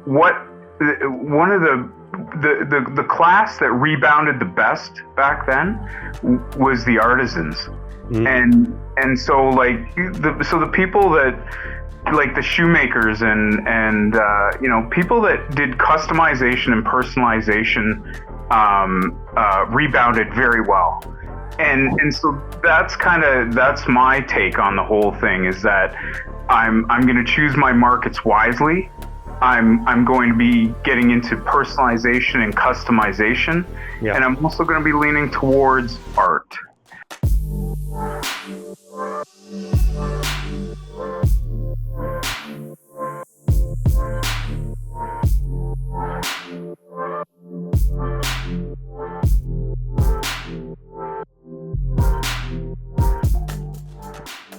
what one of the class that rebounded the best back then was the artisans. And so the people that, like the shoemakers and people that did customization and personalization rebounded very well. And so that's my take on the whole thing, is that I'm going to choose my markets wisely. I'm going to be getting into personalization and customization, and I'm also going to be leaning towards art.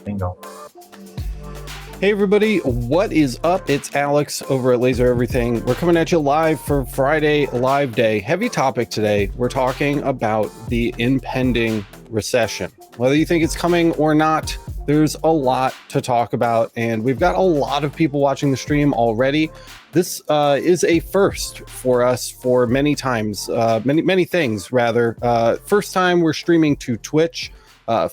Bingo. Hey everybody, what is up? It's Alex over at Laser Everything. We're coming at you live for Friday Live Day. Heavy topic today. We're talking about the impending recession. Whether you think it's coming or not, there's a lot to talk about, and we've got a lot of people watching the stream already. This is a first for us for many times, many things rather. First time we're streaming to Twitch.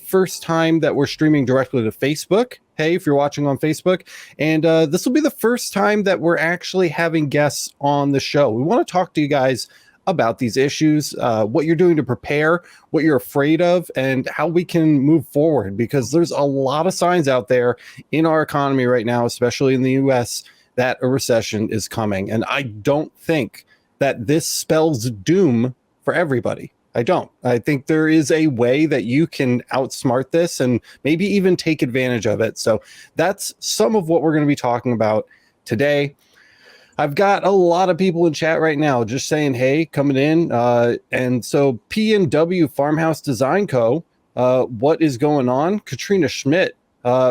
First time that we're streaming directly to Facebook. Hey, if you're watching on Facebook, and this will be the first time that we're actually having guests on the show. We want to talk to you guys about these issues, what you're doing to prepare, what you're afraid of, and how we can move forward, because there's a lot of signs out there in our economy right now, especially in the US, that a recession is coming. And I don't think that this spells doom for everybody. I don't. I think there is a way that you can outsmart this and maybe even take advantage of it. So that's some of what we're going to be talking about today. I've got a lot of people in chat right now just saying, hey, coming in. And so P&W Farmhouse Design Co., what is going on? Katrina Schmidt,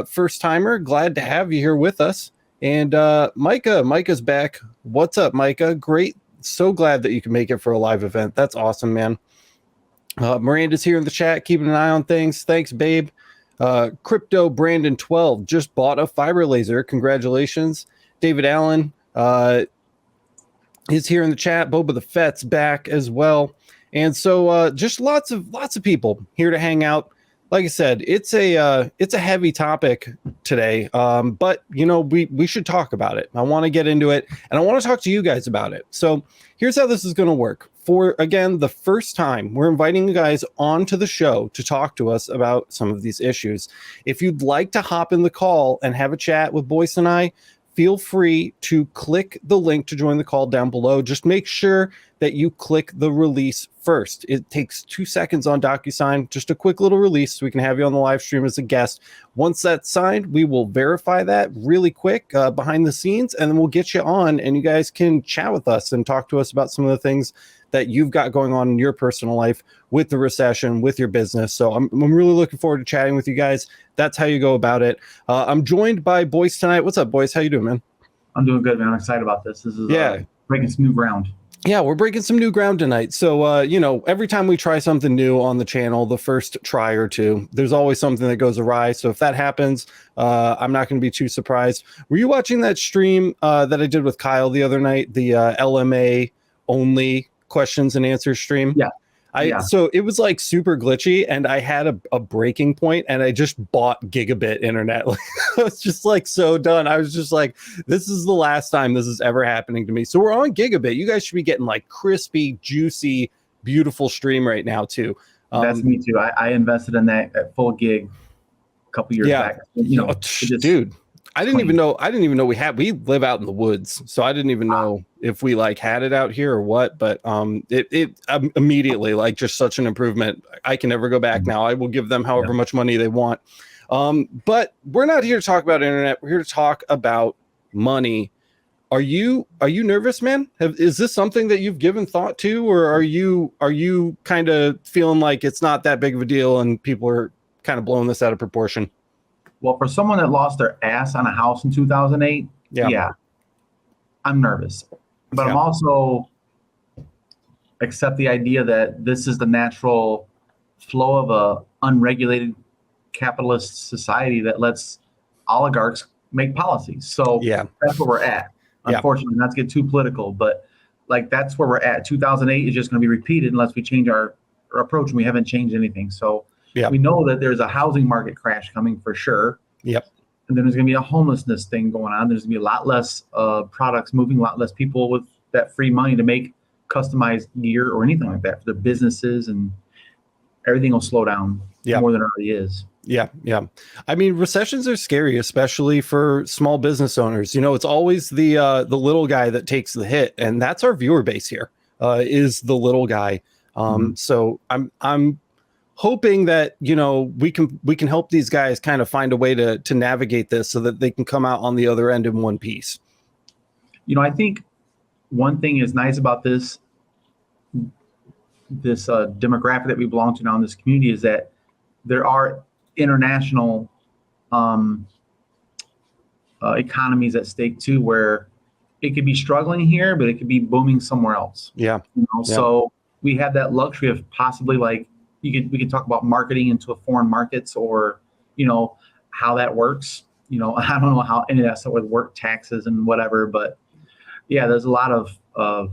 first timer, glad to have you here with us. And Micah's back. What's up, Micah? Great. So glad that you can make it for a live event. That's awesome, man. Miranda's here in the chat, keeping an eye on things. Thanks, babe. Crypto Brandon 12 just bought a fiber laser. Congratulations. David Allen is here in the chat. Boba the Fett's back as well. And so just lots of people here to hang out. Like I said, it's a heavy topic today, but we should talk about it. I want to get into it, and I want to talk to you guys about it. So here's how this is going to work. For, again, the first time, we're inviting you guys onto the show to talk to us about some of these issues. If you'd like to hop in the call and have a chat with Boyce and I, feel free to click the link to join the call down below. Just make sure that you click the release first. It takes 2 seconds on DocuSign, just a quick little release so we can have you on the live stream as a guest. Once that's signed, we will verify that really quick behind the scenes, and then we'll get you on, and you guys can chat with us and talk to us about some of the things that you've got going on in your personal life with the recession, with your business. So I'm really looking forward to chatting with you guys. That's how you go about it. I'm joined by Boyce tonight. What's up, Boyce? How you doing, man? I'm doing good, man. I'm excited about this. This is breaking some new ground. Yeah, we're breaking some new ground tonight. So, every time we try something new on the channel, the first try or two, there's always something that goes awry. So if that happens, I'm not going to be too surprised. Were you watching that stream that I did with Kyle the other night, the LMA only questions and answers stream? Yeah. So it was like super glitchy, and I had a breaking point, and I just bought gigabit internet. I was just like so done. I was just like, this is the last time this is ever happening to me. So we're on gigabit. You guys should be getting like crispy, juicy, beautiful stream right now too. That's me too. I invested in that at full gig a couple years back. Dude. I didn't even know we live out in the woods, so I didn't even know if we had it out here or what, but it immediately, just such an improvement. I can never go back now. I will give them however much money they want. But we're not here to talk about internet. We're here to talk about money. Are you nervous, man? Is this something that you've given thought to, or are you kind of feeling like it's not that big of a deal and people are kind of blowing this out of proportion? Well, for someone that lost their ass on a house in 2008, I'm nervous. But I'm also accept the idea that this is the natural flow of a unregulated capitalist society that lets oligarchs make policies. So that's where we're at. Unfortunately, not to get too political, but like that's where we're at. 2008 is just going to be repeated unless we change our approach, and we haven't changed anything. So we know that there's a housing market crash coming for sure. Yep. And then there's going to be a homelessness thing going on. There's going to be a lot less products moving, a lot less people with that free money to make customized gear or anything like that for their businesses, and everything will slow down more than it already is. Yeah. I mean, recessions are scary, especially for small business owners. It's always the little guy that takes the hit, and that's our viewer base here. Is the little guy. So I'm hoping that we can help these guys kind of find a way to navigate this so that they can come out on the other end in one piece. I think one thing is nice about this demographic that we belong to now in this community is that there are international economies at stake too, where it could be struggling here, but it could be booming somewhere else. So we have that luxury of possibly like we could talk about marketing into foreign markets, or how that works. I don't know how any of that stuff would work, taxes and whatever, but there's a lot of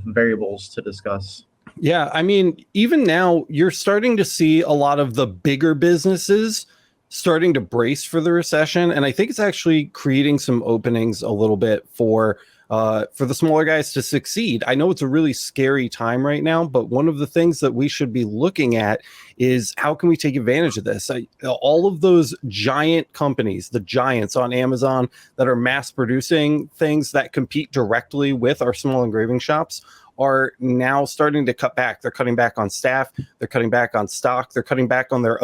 variables to discuss. Yeah, I mean, even now you're starting to see a lot of the bigger businesses starting to brace for the recession, and I think it's actually creating some openings a little bit for the smaller guys to succeed. I know it's a really scary time right now, but one of the things that we should be looking at is how can we take advantage of this? All of those giant companies, the giants on Amazon that are mass producing things that compete directly with our small engraving shops, are now starting to cut back. They're cutting back on staff. They're cutting back on stock. They're cutting back on their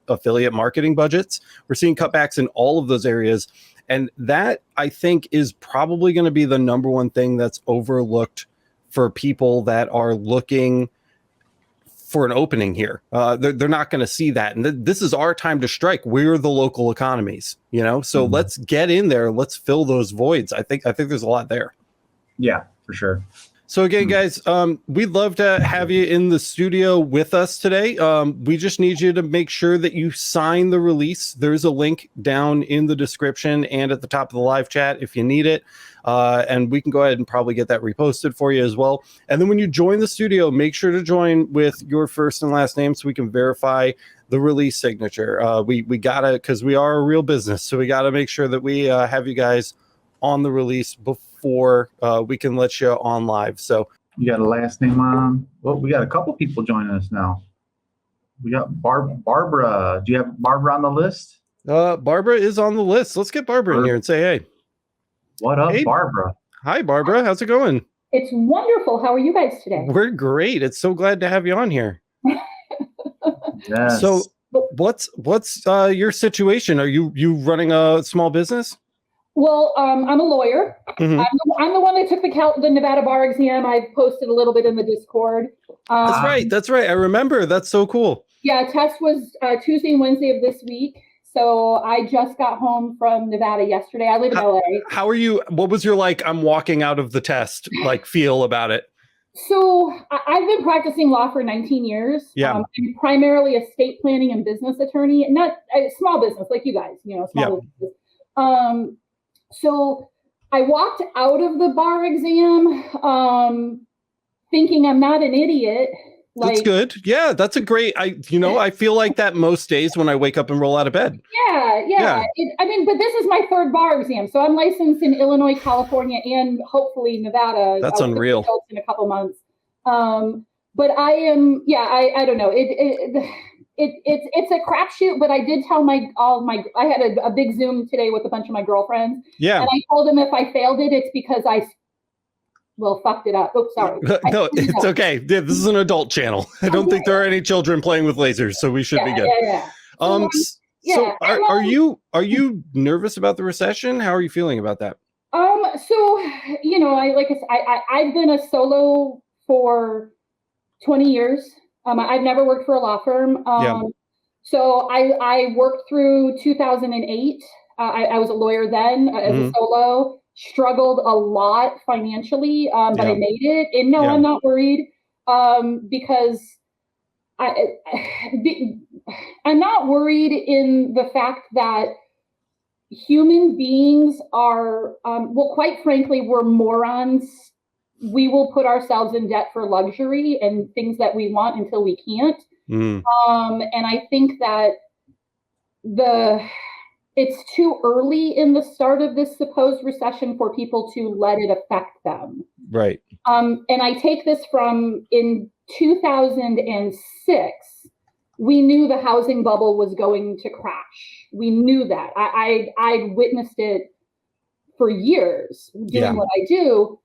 affiliate marketing budgets. We're seeing cutbacks in all of those areas. And that, I think, is probably going to be the number one thing that's overlooked for people that are looking for an opening here. They're not going to see that. And this is our time to strike. We're the local economies, so let's get in there. Let's fill those voids. I think there's a lot there. Yeah, for sure. So again, guys, we'd love to have you in the studio with us today. We just need you to make sure that you sign the release. There's a link down in the description and at the top of the live chat if you need it. And we can go ahead and probably get that reposted for you as well. And then when you join the studio, make sure to join with your first and last name so we can verify the release signature. We gotta, because we are a real business, so we gotta make sure that we have you guys on the release before we can let you on live. So you got a last name on. Well, we got a couple people joining us now. We got Barbara. Do you have Barbara on the list? Barbara is on the list. Let's get Barbara in here and say hey. What up, Barbara? Hi, Barbara. How's it going? It's wonderful. How are you guys today? We're great. It's so glad to have you on here. Yes. So what's your situation? Are you running a small business? Well, I'm a lawyer. I'm the one that took the Nevada bar exam. I posted a little bit in the Discord. That's right. I remember. That's so cool. Yeah, test was Tuesday and Wednesday of this week. So I just got home from Nevada yesterday. I live in LA. How are you? What was your I'm walking out of the test feel about it? So I've been practicing law for 19 years. Yeah. I'm primarily a estate planning and business attorney, not a small business like you guys, small business. So I walked out of the bar exam thinking I'm not an idiot. That's good. Yeah, that's a great, I feel like that most days when I wake up and roll out of bed. Yeah. But this is my third bar exam. So I'm licensed in Illinois, California, and hopefully Nevada. That's unreal. In a couple months. But I am, I don't know. It's a crapshoot, but I did tell I had a big Zoom today with a bunch of my girlfriends. Yeah. And I told them if I failed it, it's because I fucked it up. Oops, sorry. No, it's okay. Yeah, this is an adult channel. I don't think there are any children playing with lasers, so we should be good. Yeah. Are you nervous about the recession? How are you feeling about that? I've been a solo for 20 years. I've never worked for a law firm. So I worked through 2008. I was a lawyer then as a solo, struggled a lot financially, but I made it. And no, I'm not worried because I'm not worried in the fact that human beings are, well, quite frankly, we're morons. We will put ourselves in debt for luxury and things that we want until we can't. And I think that it's too early in the start of this supposed recession for people to let it affect them. Right. And I take this from in 2006, we knew the housing bubble was going to crash. We knew that. I witnessed it for years doing what I do.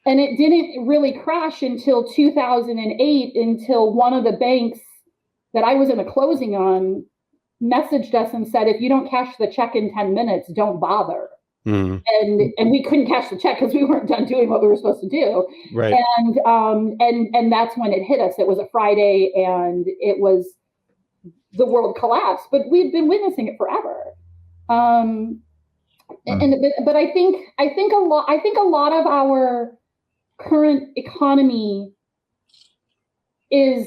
And it didn't really crash until 2008, until one of the banks that I was in a closing on messaged us and said, if you don't cash the check in 10 minutes, don't bother. And we couldn't cash the check because we weren't done doing what we were supposed to do. Right. And that's when it hit us. It was a Friday, and the world collapsed. But we've been witnessing it forever. But I think a lot of our current economy is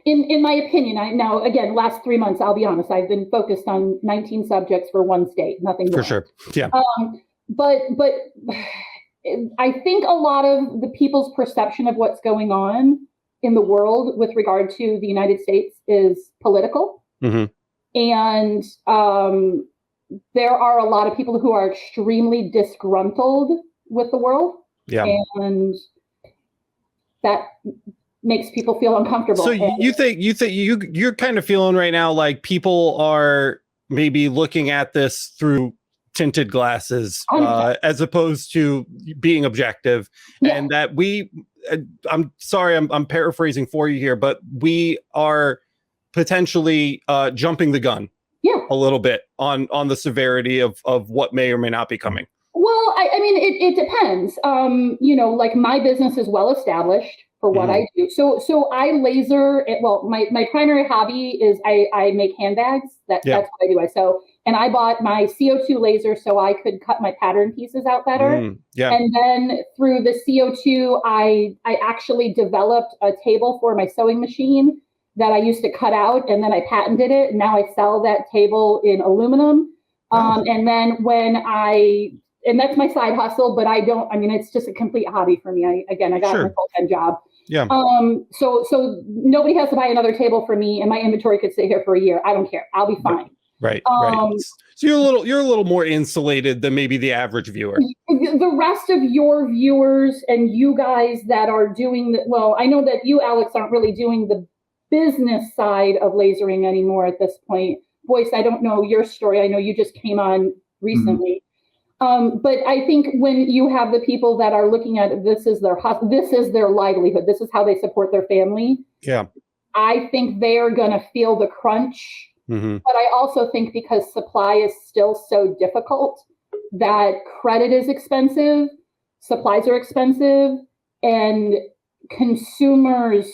in my opinion, now again, last 3 months, I'll be honest, I've been focused on 19 subjects for one state, nothing more. For sure. Yeah. But I think a lot of the people's perception of what's going on in the world with regard to the United States is political. And there are a lot of people who are extremely disgruntled with the world. Yeah. And that makes people feel uncomfortable. So you're kind of feeling right now like people are maybe looking at this through tinted glasses as opposed to being objective, and that I'm sorry, I'm paraphrasing for you here, but we are potentially jumping the gun a little bit on the severity of what may or may not be coming. Well, I mean, it depends. Like my business is well established for what I do. So I laser. Well, my primary hobby is I make handbags. That's what I do. I sew, and I bought my CO2 laser so I could cut my pattern pieces out better. And then through the CO2, I actually developed a table for my sewing machine that I used to cut out, and then I patented it. And now I sell that table in aluminum. And then and that's my side hustle, but it's just a complete hobby for me. I got my full-time job. Yeah. So nobody has to buy another table for me, and my inventory could sit here for a year. I don't care. I'll be fine. Right. So you're a little more insulated than maybe the average viewer. The rest of your viewers and you guys that are doing I know that you, Alex, aren't really doing the business side of lasering anymore at this point. Boyce, I don't know your story. I know you just came on recently. But I think when you have the people that are looking at this is their livelihood, this is how they support their family. Yeah, I think they're going to feel the crunch. But I also think because supply is still so difficult, that credit is expensive, supplies are expensive, and consumers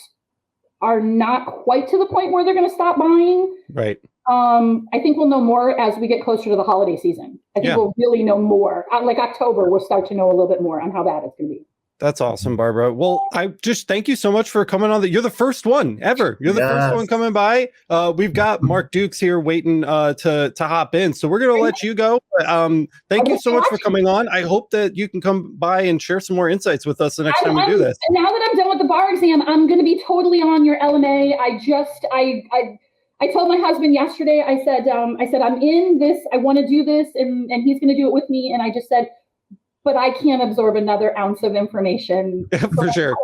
are not quite to the point where they're going to stop buying. Right. I think we'll know more as we get closer to the holiday season. I think we'll really know more. Like October, we'll start to know a little bit more on how bad it's going to be. That's awesome, Barbara. Well, I just thank you so much for coming on. You're the first one ever. You're the first one coming by. We've got Mark Dukes here waiting to hop in. So we're going to let you go. Thank you so much for coming on. I hope that you can come by and share some more insights with us the next time we do this. Now that I'm done with the bar exam, I'm going to be totally on your LMA. I told my husband yesterday, I said, I'm in this, I want to do this, and he's going to do it with me. And I just said, but I can't absorb another ounce of information. For sure.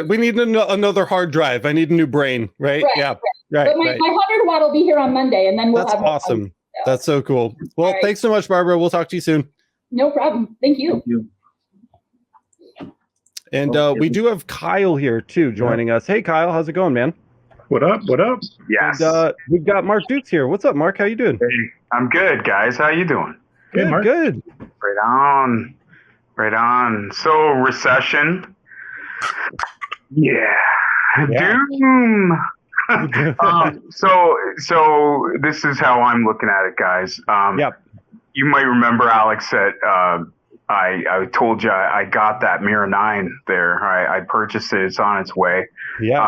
We need another hard drive. I need a new brain, right? Right. But my 100 watt will be here on Monday, and then That's awesome. Fun, so. That's so cool. Well, thanks so much, Barbara. We'll talk to you soon. No problem. Thank you. And we do have Kyle here too joining us. Hey, Kyle, how's it going, man? What up? Yes. And, we've got Mark Dukes here. What's up, Mark? How you doing? Hey, I'm good, guys. How you doing? Good, Mark. Good. Right on. So, recession. Yeah. Doom. So this is how I'm looking at it, guys. You might remember, Alex, that I told you I got that Mirror 9 there. I purchased it. It's on its way. Yeah.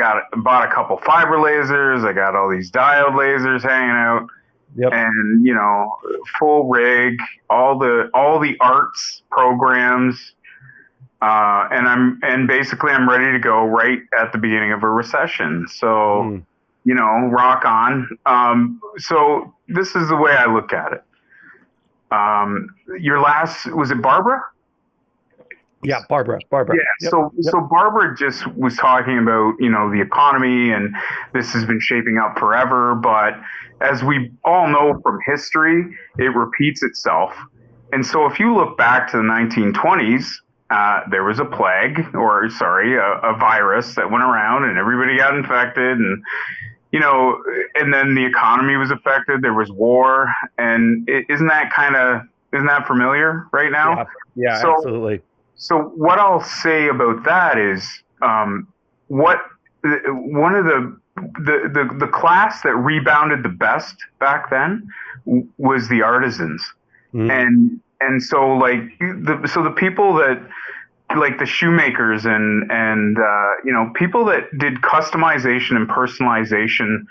I bought a couple fiber lasers. I got all these diode lasers hanging out. and full rig, all the arts programs, and basically I'm ready to go right at the beginning of a recession. So rock on. So this is the way I look at it. Your last, was it Barbara? Yeah, Barbara. Yeah. So Barbara just was talking about, the economy, and this has been shaping up forever. But as we all know from history, it repeats itself. And so if you look back to the 1920s, there was a plague, a virus that went around, and everybody got infected, and and then the economy was affected. There was war, and isn't that familiar right now? Yeah, so, absolutely. So what I'll say about that is, one of the class that rebounded the best back then was the artisans, and so the people that, like the shoemakers and people that did customization and personalization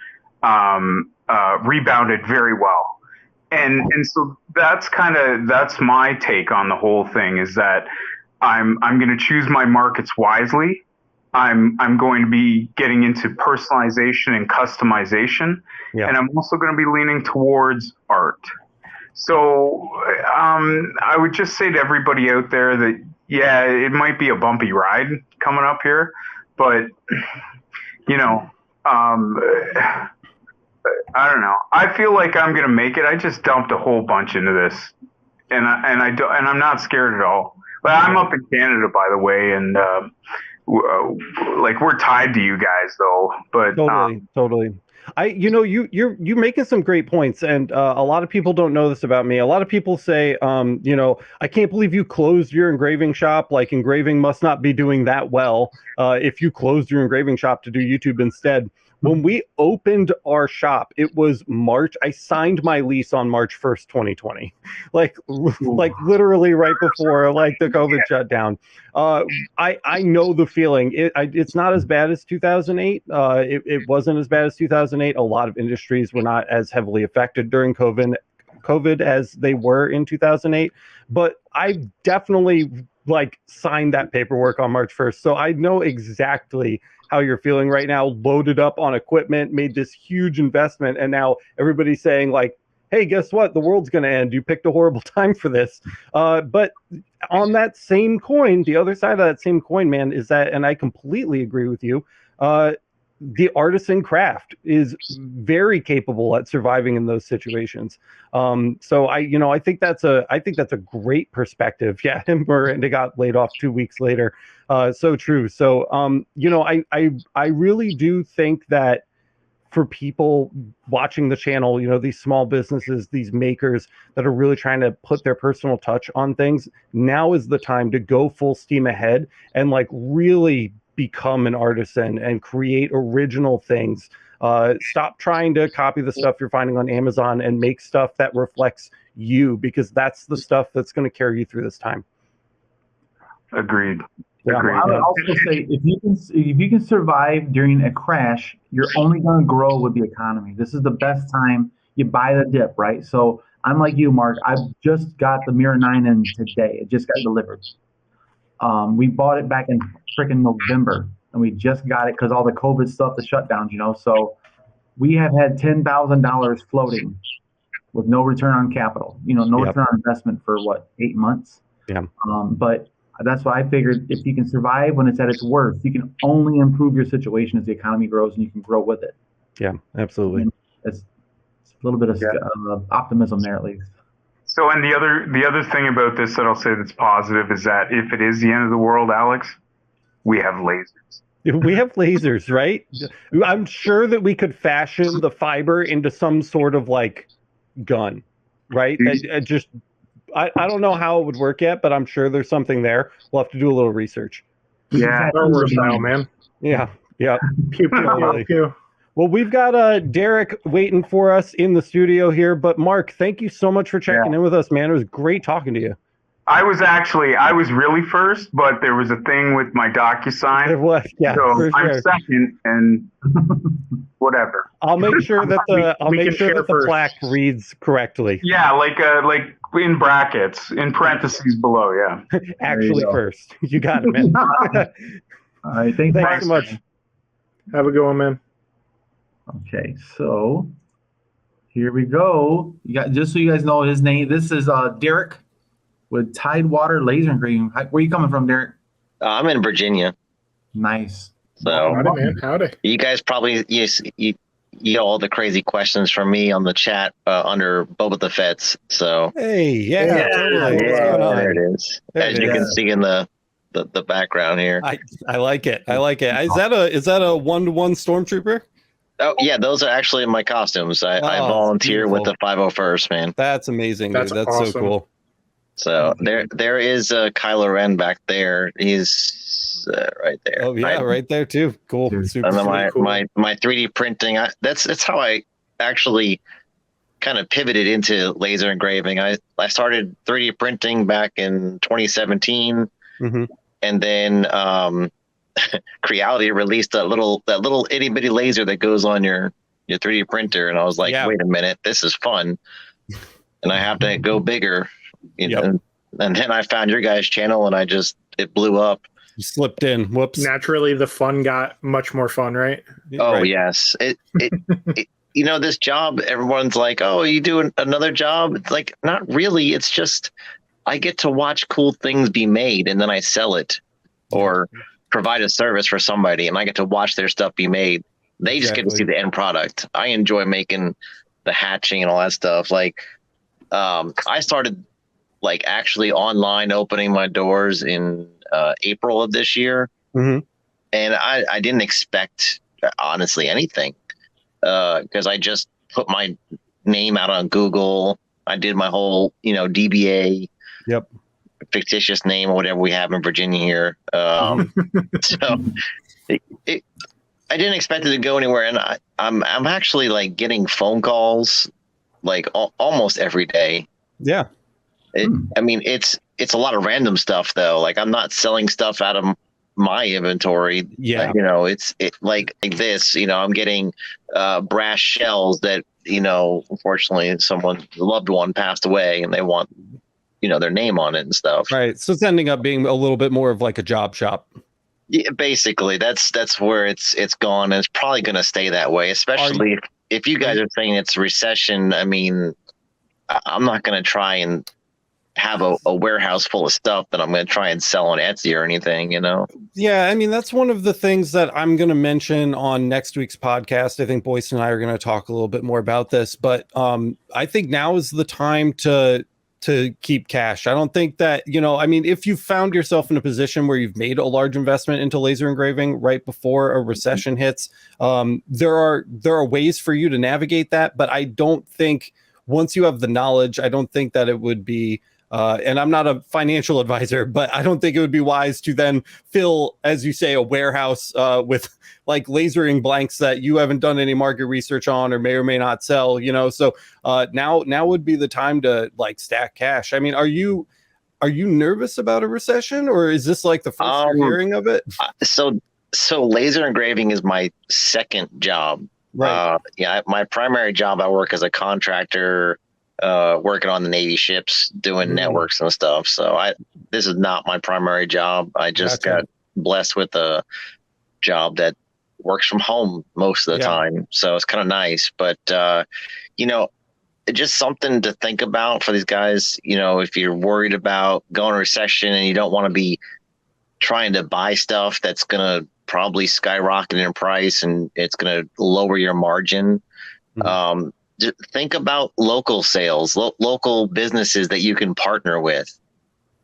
rebounded very well, and so that's my take on the whole thing, is that I'm going to choose my markets wisely. I'm going to be getting into personalization and customization, and I'm also going to be leaning towards art. So I would just say to everybody out there that, it might be a bumpy ride coming up here, but I don't know. I feel like I'm going to make it. I just dumped a whole bunch into this, and I'm not scared at all. But I'm up in Canada, by the way, and we're tied to you guys, though. But totally. You're making some great points, and a lot of people don't know this about me. A lot of people say, I can't believe you closed your engraving shop. Like, engraving must not be doing that well if you closed your engraving shop to do YouTube instead. When we opened our shop, it was March. I signed my lease on March 1st, 2020, like literally right before the COVID shutdown. I know the feeling. It's not as bad as 2008. It wasn't as bad as 2008. A lot of industries were not as heavily affected during COVID as they were in 2008. But I definitely signed that paperwork on March 1st. So I know exactly how you're feeling right now, loaded up on equipment, made this huge investment, and now everybody's saying hey, guess what? The world's going to end. You picked a horrible time for this. But on that same coin, the other side of that same coin, man, is that, and I completely agree with you, the artisan craft is very capable at surviving in those situations. So I think that's a great perspective. Yeah, Miranda got laid off 2 weeks later. So true. So I really do think that for people watching the channel, these small businesses, these makers that are really trying to put their personal touch on things, now is the time to go full steam ahead and really become an artisan and create original things. Stop trying to copy the stuff you're finding on Amazon and make stuff that reflects you, because that's the stuff that's going to carry you through this time. Agreed. Yeah, I would also say if you can survive during a crash, you're only going to grow with the economy. This is the best time. You buy the dip, right? So I'm like you, Mark. I just got the Mirror 9 in today. It just got delivered. We bought it back in freaking November, and we just got it because all the COVID stuff, the shutdowns, So we have had $10,000 floating with no return on capital. No return on investment for 8 months. Yeah. But that's why I figured if you can survive when it's at its worst, you can only improve your situation as the economy grows, and you can grow with it. Yeah, absolutely. It's a little bit of optimism there, at least. So, and the other thing about this that I'll say that's positive is that if it is the end of the world, Alex, we have lasers. We have lasers, right? I'm sure that we could fashion the fiber into some sort of gun, right? I don't know how it would work yet, but I'm sure there's something there. We'll have to do a little research. Yeah, style, man. Yeah. Pew, pew, pew. Well, we've got Derek waiting for us in the studio here. But Mark, thank you so much for checking in with us, man. It was great talking to you. I was really first, but there was a thing with my DocuSign. It was, yeah, So for I'm sure. second, and whatever. I'll make sure that We can share the first. plaque reads correctly. Yeah, like in brackets, in parentheses below. Yeah. Actually, go. first. You got it, man. All right, thanks Thanks so much. Have a good one, man. Okay, so here we go. You got, just so you guys know his name. This is Derek with Tidewater Laser Engraving. Where you coming from, Derek? I'm in Virginia, Nice. so Howdy, man. Howdy. you guys probably you get all the crazy questions from me on the chat under Boba the Feds. So Hey, yeah, totally. What's going on? there it is. There As it you can is. see in the background here. I like it. I like it. Is that a 1-to-1 stormtrooper? Oh yeah, those are actually my costumes. I Oh, volunteer with beautiful. the 501st, man. That's amazing, dude. That's That's so awesome. cool. So there is Kylo Ren back there. He's right there. Oh yeah, right there too. Cool. Dude. Super And then sweet. my 3D printing. That's how I actually kind of pivoted into laser engraving. I started 3D printing back in 2017, Mhm. and then Creality released that little itty bitty laser that goes on your 3D printer, and I was like, Yeah. wait a minute, this is fun, and I have to go bigger. Yep. And then I found your guys' channel, and it blew up. You slipped in. Whoops. Naturally, the fun got much more fun, right? Oh Right. yes, it this job. Everyone's like, "Oh, you do another job?" It's like, not really. It's just I get to watch cool things be made, and then I sell it, or provide a service for somebody, and I get to watch their stuff be made. They just get to see Exactly. the end product. I enjoy making the hatching and all that stuff. Like, I started like actually online opening my doors in April of this year. Mhm. And I didn't expect, honestly, anything, because I just put my name out on Google. I did my whole, DBA, Yep. fictitious name or whatever we have in Virginia here. So I didn't expect it to go anywhere, and I'm actually like getting phone calls like almost every day. Yeah. I mean, it's a lot of random stuff though. Like, I'm not selling stuff out of my inventory. Yeah. It's like this. I'm getting brass shells that unfortunately someone loved one passed away, and they want their name on it and stuff. Right. So it's ending up being a little bit more of like a job shop. Yeah, basically, that's where it's gone, and it's probably going to stay that way. Especially if you guys are saying it's recession. I mean, I'm not going to try and have a warehouse full of stuff that I'm going to try and sell on Etsy or anything, Yeah, I mean, that's one of the things that I'm going to mention on next week's podcast. I think Boyce and I are going to talk a little bit more about this, but I think now is the time to keep cash. I don't think that, I mean, if you found yourself in a position where you've made a large investment into laser engraving right before a recession hits, there are ways for you to navigate that, but I don't think once you have the knowledge, I don't think that it would be and I'm not a financial advisor, but I don't think it would be wise to then fill, as you say, a warehouse with like lasering blanks that you haven't done any market research on or may not sell, So now would be the time to like stack cash. I mean, are you nervous about a recession, or is this like the first you're hearing of it? So laser engraving is my second job. Right. My primary job, I work as a contractor, working on the Navy ships, doing networks and stuff. So this is not my primary job. I just got blessed with a job that works from home most of the time. So it's kind of nice, but just something to think about for these guys. If you're worried about going to recession and you don't want to be trying to buy stuff that's going to probably skyrocket in price and it's going to lower your margin. Just think about local sales, local businesses that you can partner with.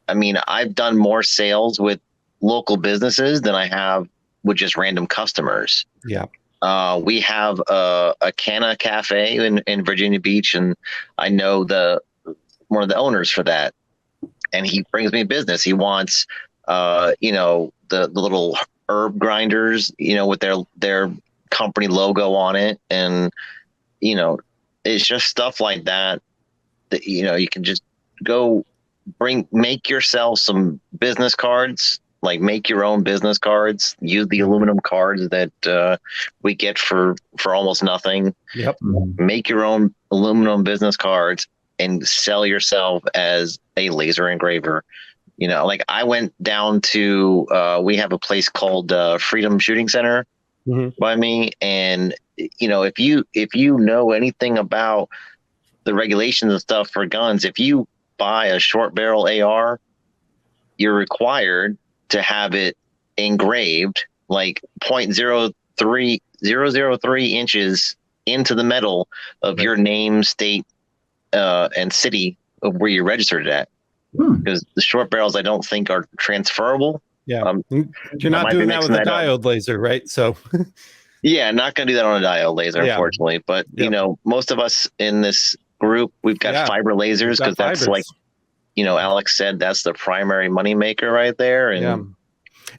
I mean, I've done more sales with local businesses than I have with just random customers. Yeah. We have a Canna Cafe in Virginia Beach, and I know one of the owners for that, and he brings me business. He wants, the little herb grinders, with their company logo on it, and it's just stuff like that you can just go make yourself some business cards. Like, make your own business cards. Use the aluminum cards that we get for almost nothing. Yep. Make your own aluminum business cards and sell yourself as a laser engraver. You know, like I went down to we have a place called Freedom Shooting Center by me, and you know, if you know anything about the regulations and stuff for guns, if you buy a short barrel AR, you're required to have it engraved like 0.03003 inches into the metal of your name, state, and city of where you're registered at. Because the short barrels, I don't think, are transferable. Yeah, you're not doing that with a diode laser, right? So, yeah, not going to do that on a diode laser, unfortunately. But you know, most of us in this group, we've got fiber lasers because that's like, you know, Alex said, that's the primary money maker right there. And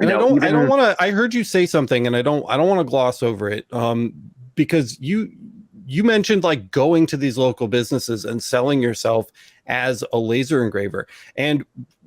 and I don't want to. I heard you say something, and I don't want to gloss over it, because you mentioned like going to these local businesses and selling yourself as a laser engraver. And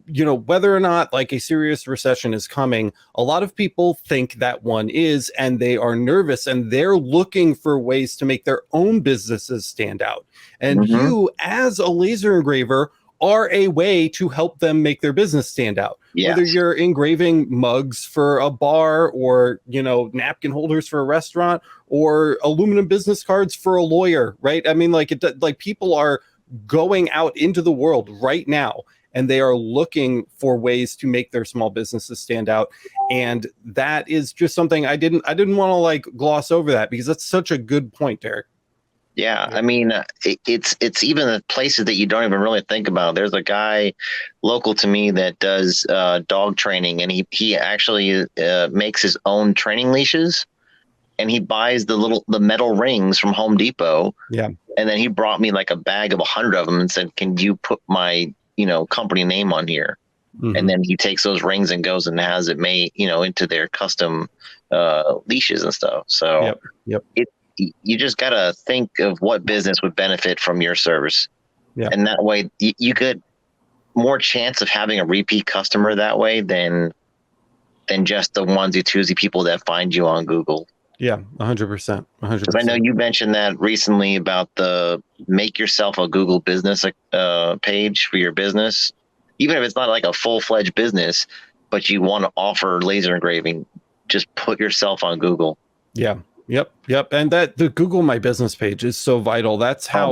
you know, whether or not like a serious recession is coming, a lot of people think that one is, and they are nervous, and they're looking for ways to make their own businesses stand out. And you, as a laser engraver, are a way to help them make their business stand out. Whether you're engraving mugs for a bar, or, you know, napkin holders for a restaurant, or aluminum business cards for a lawyer, right? I mean, like people are going out into the world right now, and they are looking for ways to make their small businesses stand out. And that is just something I didn't want to like gloss over that, because that's such a good point, Derek. Yeah, I mean, it's even the places that you don't even really think about. There's a guy local to me that does dog training, and he actually makes his own training leashes, and he buys the metal rings from Home Depot. Yeah, and then he brought me like a bag of 100 of them and said, "Can you put my, you know, company name on here?" And then he takes those rings and goes and has it made, you know, into their custom leashes and stuff. So you just got to think of what business would benefit from your service. Yeah. And that way you get more chance of having a repeat customer that way than just the onesie twosie people that find you on Google. Yeah, 100%. 100%. Because I know you mentioned that recently about the make yourself a Google business page for your business. Even if it's not like a full-fledged business, but you want to offer laser engraving, just put yourself on Google. Yeah. Yep. And that the Google My Business page is so vital. That's how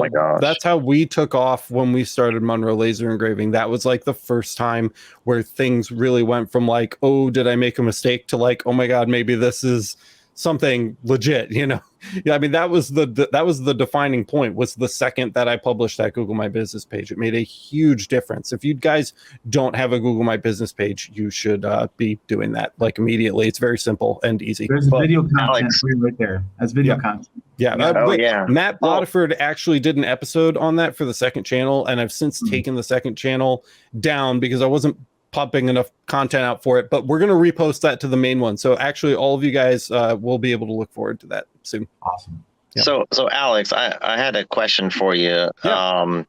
we took off when we started Monroe Laser Engraving. That was like the first time where things really went from like, oh, did I make a mistake, to like, oh my God, maybe this is something legit, you know? Yeah, I mean, that was the defining point, was the second that I published that Google My Business page. It made a huge difference. If you guys don't have a Google My Business page, you should be doing that like immediately. It's very simple and easy. There's video content for you right there. That's video content. Yeah. Matt Bodiford actually did an episode on that for the second channel, and I've since taken the second channel down because I wasn't pumping enough content out for it, but we're going to repost that to the main one. So actually all of you guys will be able to look forward to that soon. Awesome. Yeah. So Alex, I had a question for you. Yeah.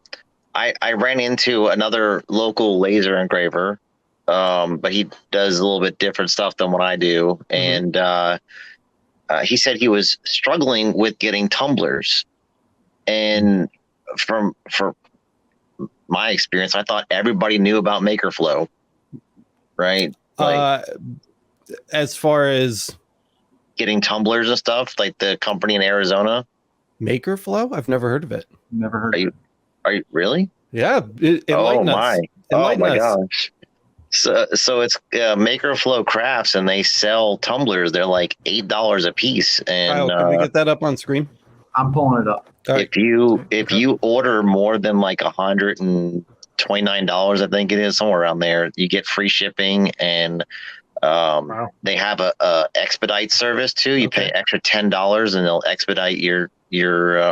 I ran into another local laser engraver, but he does a little bit different stuff than what I do. And he said he was struggling with getting tumblers. And for my experience, I thought everybody knew about MakerFlow. Right. Like, as far as getting tumblers and stuff, like the company in Arizona, MakerFlow, I've never heard of it. Never heard. Are you really? Yeah. Oh my gosh. So it's MakerFlow Crafts, and they sell tumblers. They're like $8 a piece. And Kyle, can we get that up on screen? I'm pulling it up. If you order more than like $129, I think it is, somewhere around there, you get free shipping, and they have a expedite service too. You pay extra $10 and they'll expedite your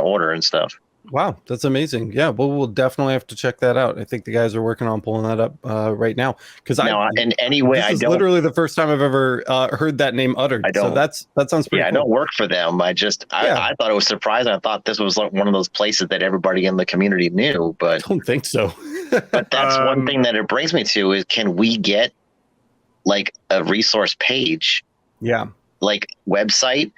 order and stuff. Wow, that's amazing. Yeah, well, we'll definitely have to check that out. I think the guys are working on pulling that up right now. Because in any way, this is literally the first time I've ever heard that name uttered. So that sounds pretty cool. I don't work for them. I thought it was surprising. I thought this was like one of those places that everybody in the community knew, but I don't think so. But that's one thing that it brings me to is, can we get like a resource page? Yeah. Like website,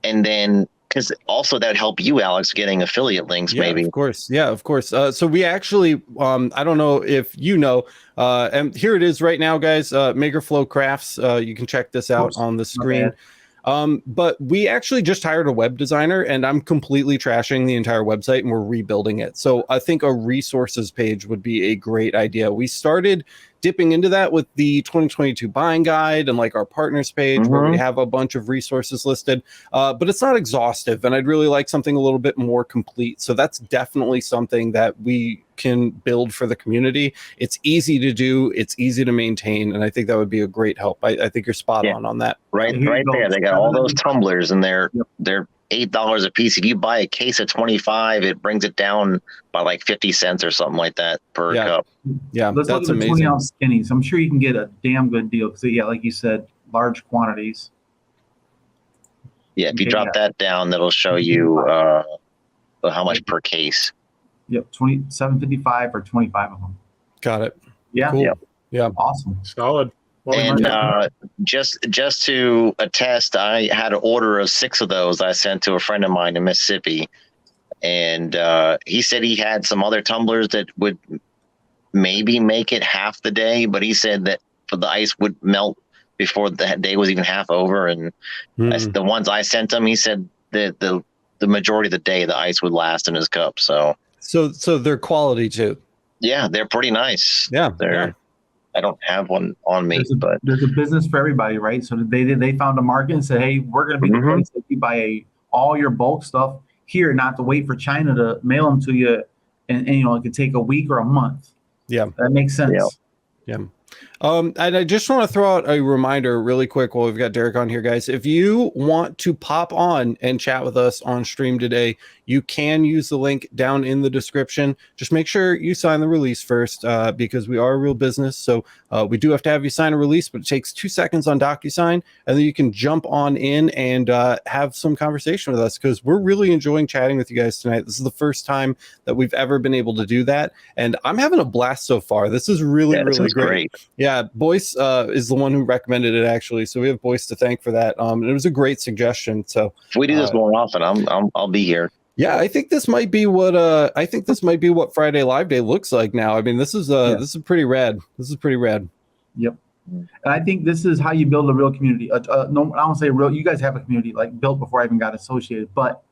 and then because also that would help you, Alex, getting affiliate links, maybe. Of course. Yeah, of course. So we actually, I don't know if you know, and here it is right now, guys, MakerFlow Crafts. You can check this out on the screen. But we actually just hired a web designer, and I'm completely trashing the entire website and we're rebuilding it. So I think a resources page would be a great idea. We started dipping into that with the 2022 buying guide and like our partners page where we have a bunch of resources listed, but it's not exhaustive, and I'd really like something a little bit more complete. So that's definitely something that we can build for the community. It's easy to do, it's easy to maintain, and I think that would be a great help. I think you're spot on that. Right there. They got all those tumblers, and they're $8 a piece. If you buy a case of 25, it brings it down by like 50 cents or something like that per cup. Yeah, let's that's look at the amazing. 20-ounce skinnies. I'm sure you can get a damn good deal because, like you said, large quantities. Yeah, if you drop that down, that'll show you how much per case. Yep, 27.55 or 25 of them. Got it. Yeah. Cool. Yeah. Awesome. Solid. And just to attest, I had an order of 6 of those I sent to a friend of mine in Mississippi, and he said he had some other tumblers that would maybe make it half the day, but he said that the ice would melt before the day was even half over. And the ones I sent him, he said that the majority of the day the ice would last in his cup. So they're quality too. Yeah, they're pretty nice. Yeah, I don't have one on me, but there's a business for everybody, right? So they found a market and said, hey, we're going to be the place that you buy all your bulk stuff here, not to wait for China to mail them to you, and it could take a week or a month. Yeah, that makes sense. Yeah. And I just want to throw out a reminder really quick while we've got Derek on here, guys. If you want to pop on and chat with us on stream today, you can use the link down in the description. Just make sure you sign the release first, because we are a real business. So we do have to have you sign a release, but it takes 2 seconds on DocuSign, and then you can jump on in and have some conversation with us, because we're really enjoying chatting with you guys tonight. This is the first time that we've ever been able to do that, and I'm having a blast so far. This is really great. Yeah, Boyce is the one who recommended it, actually. So we have Boyce to thank for that. And it was a great suggestion. So if we do this more often, I'll be here. Yeah, I think this might be what Friday Live Day looks like now. I mean, this is pretty rad. This is pretty rad. Yep. And I think this is how you build a real community. No, I don't say real. You guys have a community like built before I even got associated, but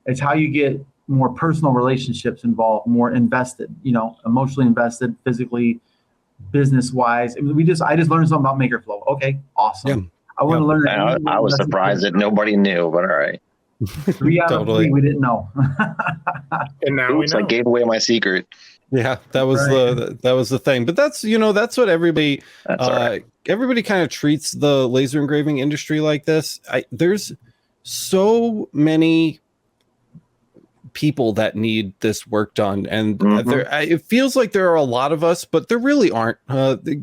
it's how you get more personal relationships involved, more invested. Emotionally invested, physically, business wise. I mean, I just learned something about MakerFlow. Okay, awesome. Yeah. I want to learn. I was surprised that nobody knew, but all right. 3 out of 3 we didn't know. And now we know. I gave away my secret. Yeah, that was the thing. But that's what everybody everybody kind of treats the laser engraving industry like this. There's so many people that need this work done, and it feels like there are a lot of us, but there really aren't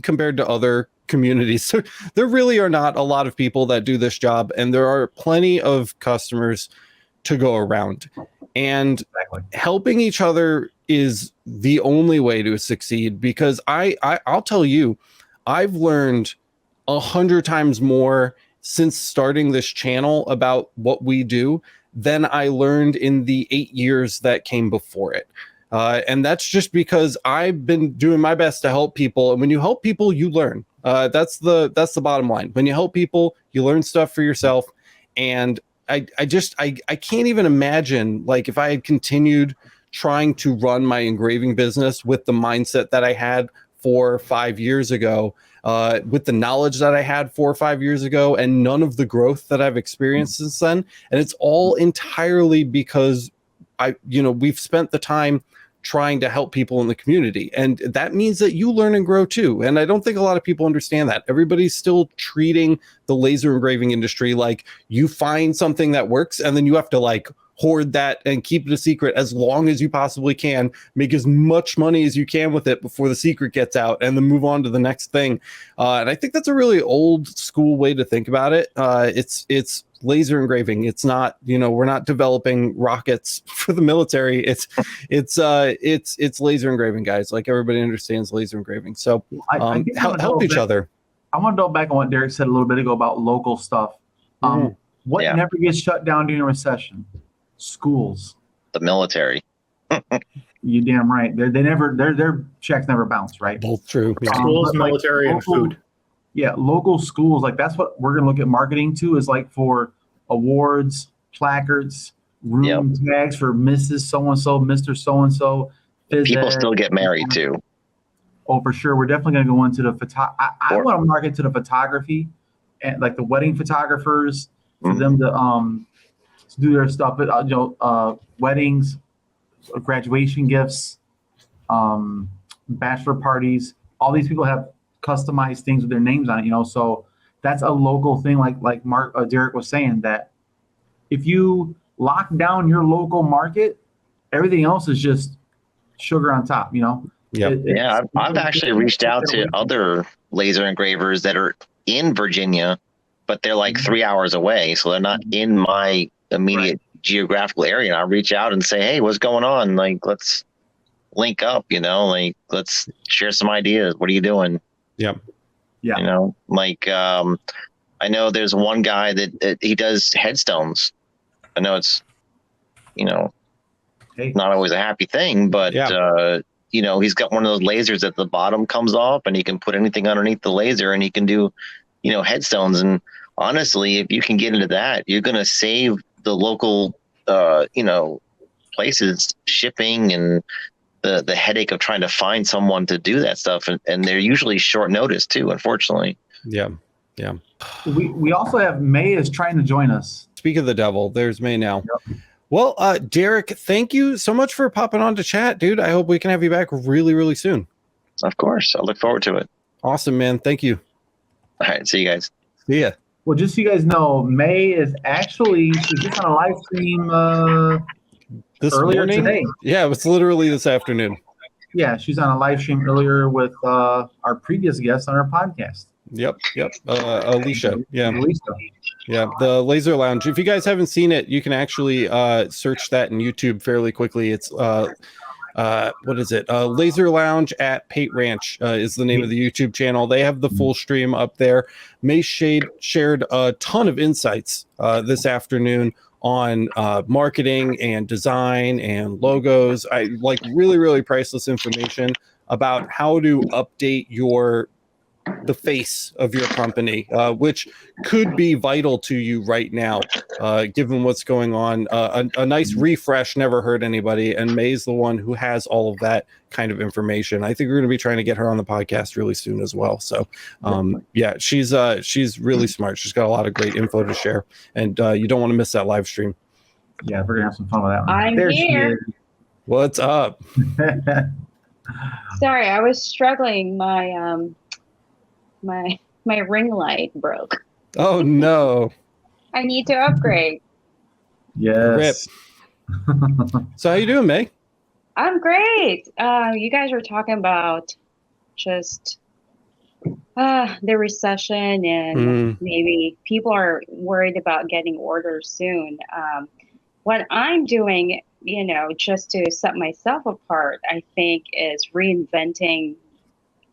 compared to other communities. So there really are not a lot of people that do this job, and there are plenty of customers to go around, and helping each other is the only way to succeed, because I'll tell you, I've learned 100 times more since starting this channel about what we do than I learned in the 8 years that came before it. And that's just because I've been doing my best to help people. And when you help people, you learn. That's the bottom line. When you help people, you learn stuff for yourself. And I can't even imagine, like, if I had continued trying to run my engraving business with the mindset that I had 4 or 5 years ago, with the knowledge that I had 4 or 5 years ago, and none of the growth that I've experienced since then. And it's all entirely because we've spent the time trying to help people in the community, and that means that you learn and grow too. And I don't think a lot of people understand that. Everybody's still treating the laser engraving industry like you find something that works and then you have to like hoard that and keep it a secret as long as you possibly can, make as much money as you can with it before the secret gets out, and then move on to the next thing. And I think that's a really old school way to think about it. It's laser engraving. It's not, we're not developing rockets for the military. It's laser engraving, guys. Like, everybody understands laser engraving. So help each other. I want to go back on what Derek said a little bit ago about local stuff. What never gets shut down during a recession? Schools. The military. You damn right. Their checks never bounce, right? Both true. Schools, military, and food. Yeah, local schools, like that's what we're gonna look at marketing to, is like for awards, placards, room tags for Mrs. So-and-so, Mr. So-and-so. People still get married too. Oh, for sure. We're definitely gonna go into the I want to market to the photography and like the wedding photographers for them to do their stuff, but weddings, graduation gifts, bachelor parties. All these people have customized things with their names on it, so that's a local thing. Like Derek was saying, that if you lock down your local market, everything else is just sugar on top. I've actually reached out to other laser engravers that are in Virginia, but they're like 3 hours away, so they're not in my immediate geographical area. And I reach out and say, hey, what's going on? Like, let's link up, like, let's share some ideas. What are you doing? Yeah. I know there's one guy that he does headstones. I know it's, not always a happy thing, but he's got one of those lasers at the bottom comes off, and he can put anything underneath the laser, and he can do, headstones. And honestly, if you can get into that, you're going to save the local, places shipping and the headache of trying to find someone to do that stuff. And they're usually short notice too, unfortunately. Yeah. We also have May is trying to join us. Speak of the devil, there's May now. Yep. Well, Derek, thank you so much for popping on to chat, dude. I hope we can have you back really, really soon. Of course. I look forward to it. Awesome, man. Thank you. All right. See you guys. See ya. Well, just so you guys know, May is she's just on a live stream this earlier morning? Today. Yeah, it was literally this afternoon. Yeah, she's on a live stream earlier with our previous guest on our podcast. Yep. Alicia. Yeah. Yeah. The Laser Lounge. If you guys haven't seen it, you can actually search that in YouTube fairly quickly. It's what is it? Laser Lounge at Pate Ranch is the name of the YouTube channel. They have the full stream up there. May shared a ton of insights this afternoon on marketing and design and logos. I like really, really priceless information about how to update the face of your company, which could be vital to you right now, given what's going on. A nice refresh never hurt anybody, and May's the one who has all of that kind of information. I think we're going to be trying to get her on the podcast really soon as well. So, she's really smart. She's got a lot of great info to share, and you don't want to miss that live stream. Yeah, we're gonna have some fun with that one. I'm here. What's up? Sorry, I was struggling. My ring light broke. Oh no! I need to upgrade. Yes. So how you doing, May? I'm great. You guys were talking about just the recession, and maybe people are worried about getting orders soon. What I'm doing, just to set myself apart, I think, is reinventing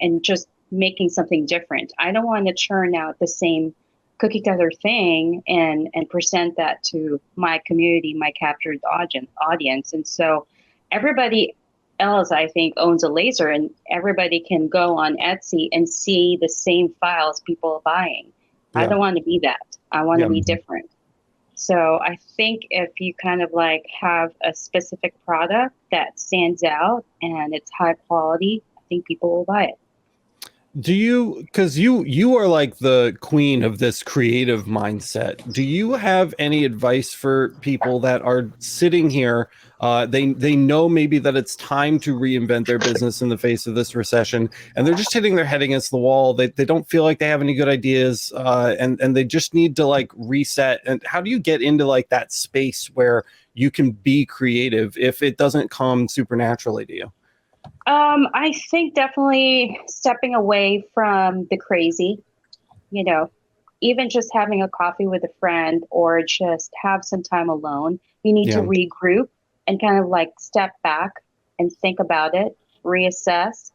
and just making something different. I don't want to churn out the same cookie cutter thing and present that to my community, my captured audience. And so everybody else, I think, owns a laser, and everybody can go on Etsy and see the same files people are buying. Yeah. I don't want to be that. I want to be different. So I think if you kind of like have a specific product that stands out and it's high quality, I think people will buy it. Do you, because you are like the queen of this creative mindset, do you have any advice for people that are sitting here? They know maybe that it's time to reinvent their business in the face of this recession, and they're just hitting their head against the wall. They don't feel like they have any good ideas, and they just need to like reset. And how do you get into like that space where you can be creative if it doesn't come supernaturally to you? I think definitely stepping away from the crazy, you know, even just having a coffee with a friend or just have some time alone. You need to regroup and kind of like step back and think about it, reassess,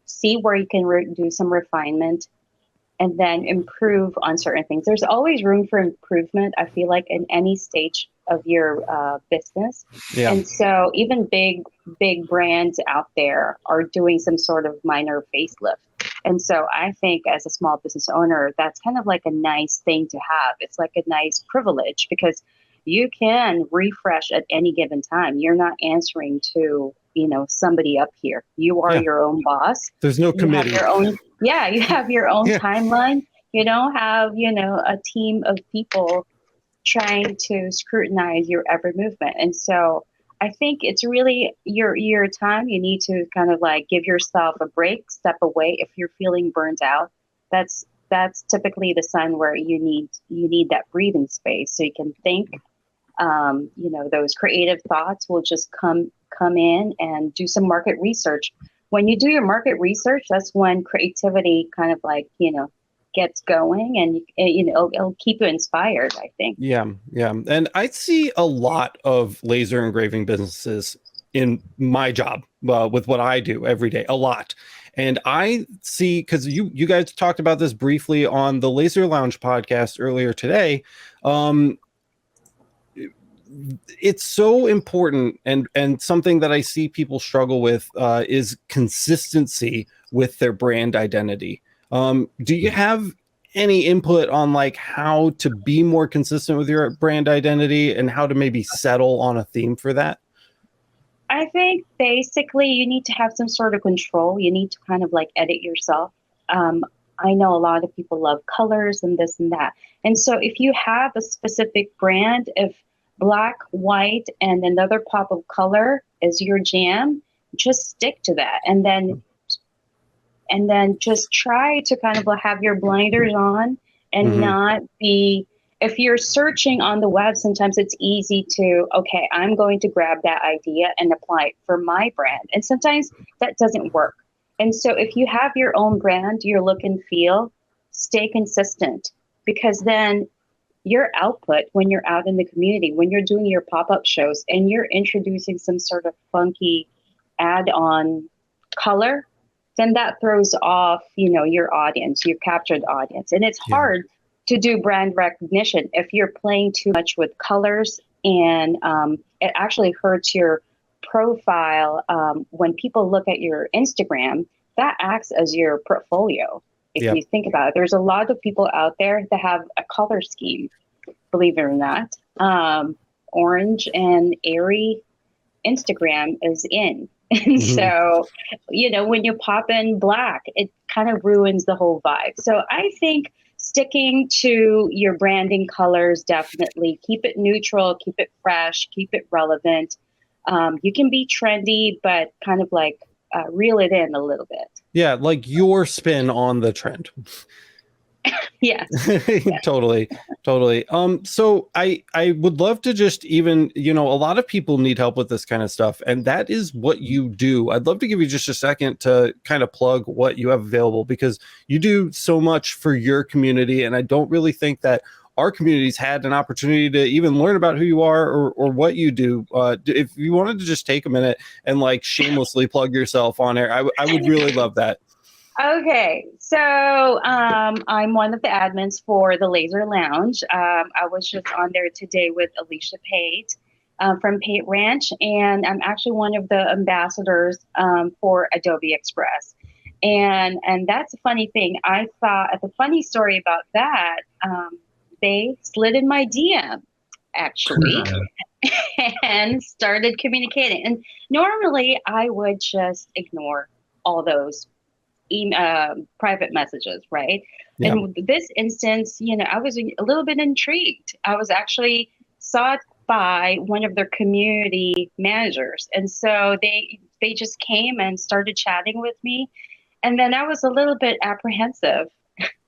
see where you can do some refinement, and then improve on certain things. There's always room for improvement, I feel like, in any stage of your business. Yeah. And so even big brands out there are doing some sort of minor facelift. And so I think as a small business owner, that's kind of like a nice thing to have. It's like a nice privilege because you can refresh at any given time. You're not answering to, somebody up here. You are your own boss. There's no committee. You have your own timeline. You don't have, a team of people trying to scrutinize your every movement. And so I think it's really your time. You need to kind of like give yourself a break, step away. If you're feeling burnt out, that's typically the sign where you need that breathing space so you can think. Those creative thoughts will just come in and do some market research. When you do your market research, that's when creativity kind of like, gets going and, it'll keep you inspired, I think. Yeah. And I see a lot of laser engraving businesses in my job with what I do every day, a lot. And I see, because you guys talked about this briefly on the Laser Lounge podcast earlier today. It's so important, and something that I see people struggle with is consistency with their brand identity. Do you have any input on like how to be more consistent with your brand identity and how to maybe settle on a theme for that? I think basically you need to have some sort of control. You need to kind of like edit yourself. I know a lot of people love colors and this and that. And so if you have a specific brand, if black, white, and another pop of color is your jam, just stick to that. And then just try to kind of have your blinders on and not be, if you're searching on the web, sometimes it's easy to, okay, I'm going to grab that idea and apply it for my brand. And sometimes that doesn't work. And so if you have your own brand, your look and feel, stay consistent, because then your output when you're out in the community, when you're doing your pop-up shows and you're introducing some sort of funky add-on color, then that throws off, your audience, your captured audience. And it's hard to do brand recognition if you're playing too much with colors, and it actually hurts your profile. When people look at your Instagram, that acts as your portfolio. If you think about it, there's a lot of people out there that have a color scheme, believe it or not. Orange and airy Instagram is in. And so, when you pop in black, it kind of ruins the whole vibe. So I think sticking to your branding colors, definitely keep it neutral, keep it fresh, keep it relevant. You can be trendy, but kind of like reel it in a little bit. Yeah, like your spin on the trend. Yes. Totally. So I would love to just even, a lot of people need help with this kind of stuff, and that is what you do. I'd love to give you just a second to kind of plug what you have available, because you do so much for your community, and I don't really think that our community's had an opportunity to even learn about who you are or what you do. If you wanted to just take a minute and like shamelessly plug yourself on air, I would really love that. Okay, so I'm one of the admins for the Laser Lounge. I was just on there today with Alicia Pate from Pate Ranch, and I'm actually one of the ambassadors for Adobe Express. And that's a funny thing. I thought the funny story about that, they slid in my DM actually and started communicating. And normally I would just ignore all those private messages, right? Yeah. In this instance, I was a little bit intrigued. I was actually sought by one of their community managers, and so they just came and started chatting with me, and then I was a little bit apprehensive.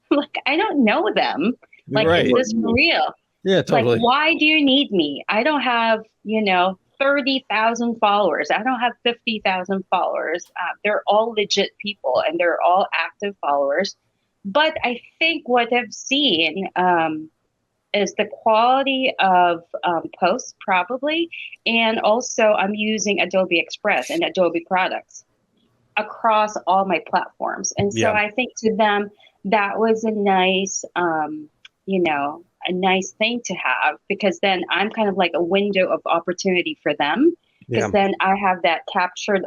Like, I don't know them. Like, right. Is this real? Yeah, totally. Like, why do you need me? I don't have, 30,000 followers. I don't have 50,000 followers. They're all legit people and they're all active followers. But I think what I've seen is the quality of posts, probably. And also, I'm using Adobe Express and Adobe products across all my platforms. And so I think to them, that was a nice, a nice thing to have, because then I'm kind of like a window of opportunity for them, because then I have that captured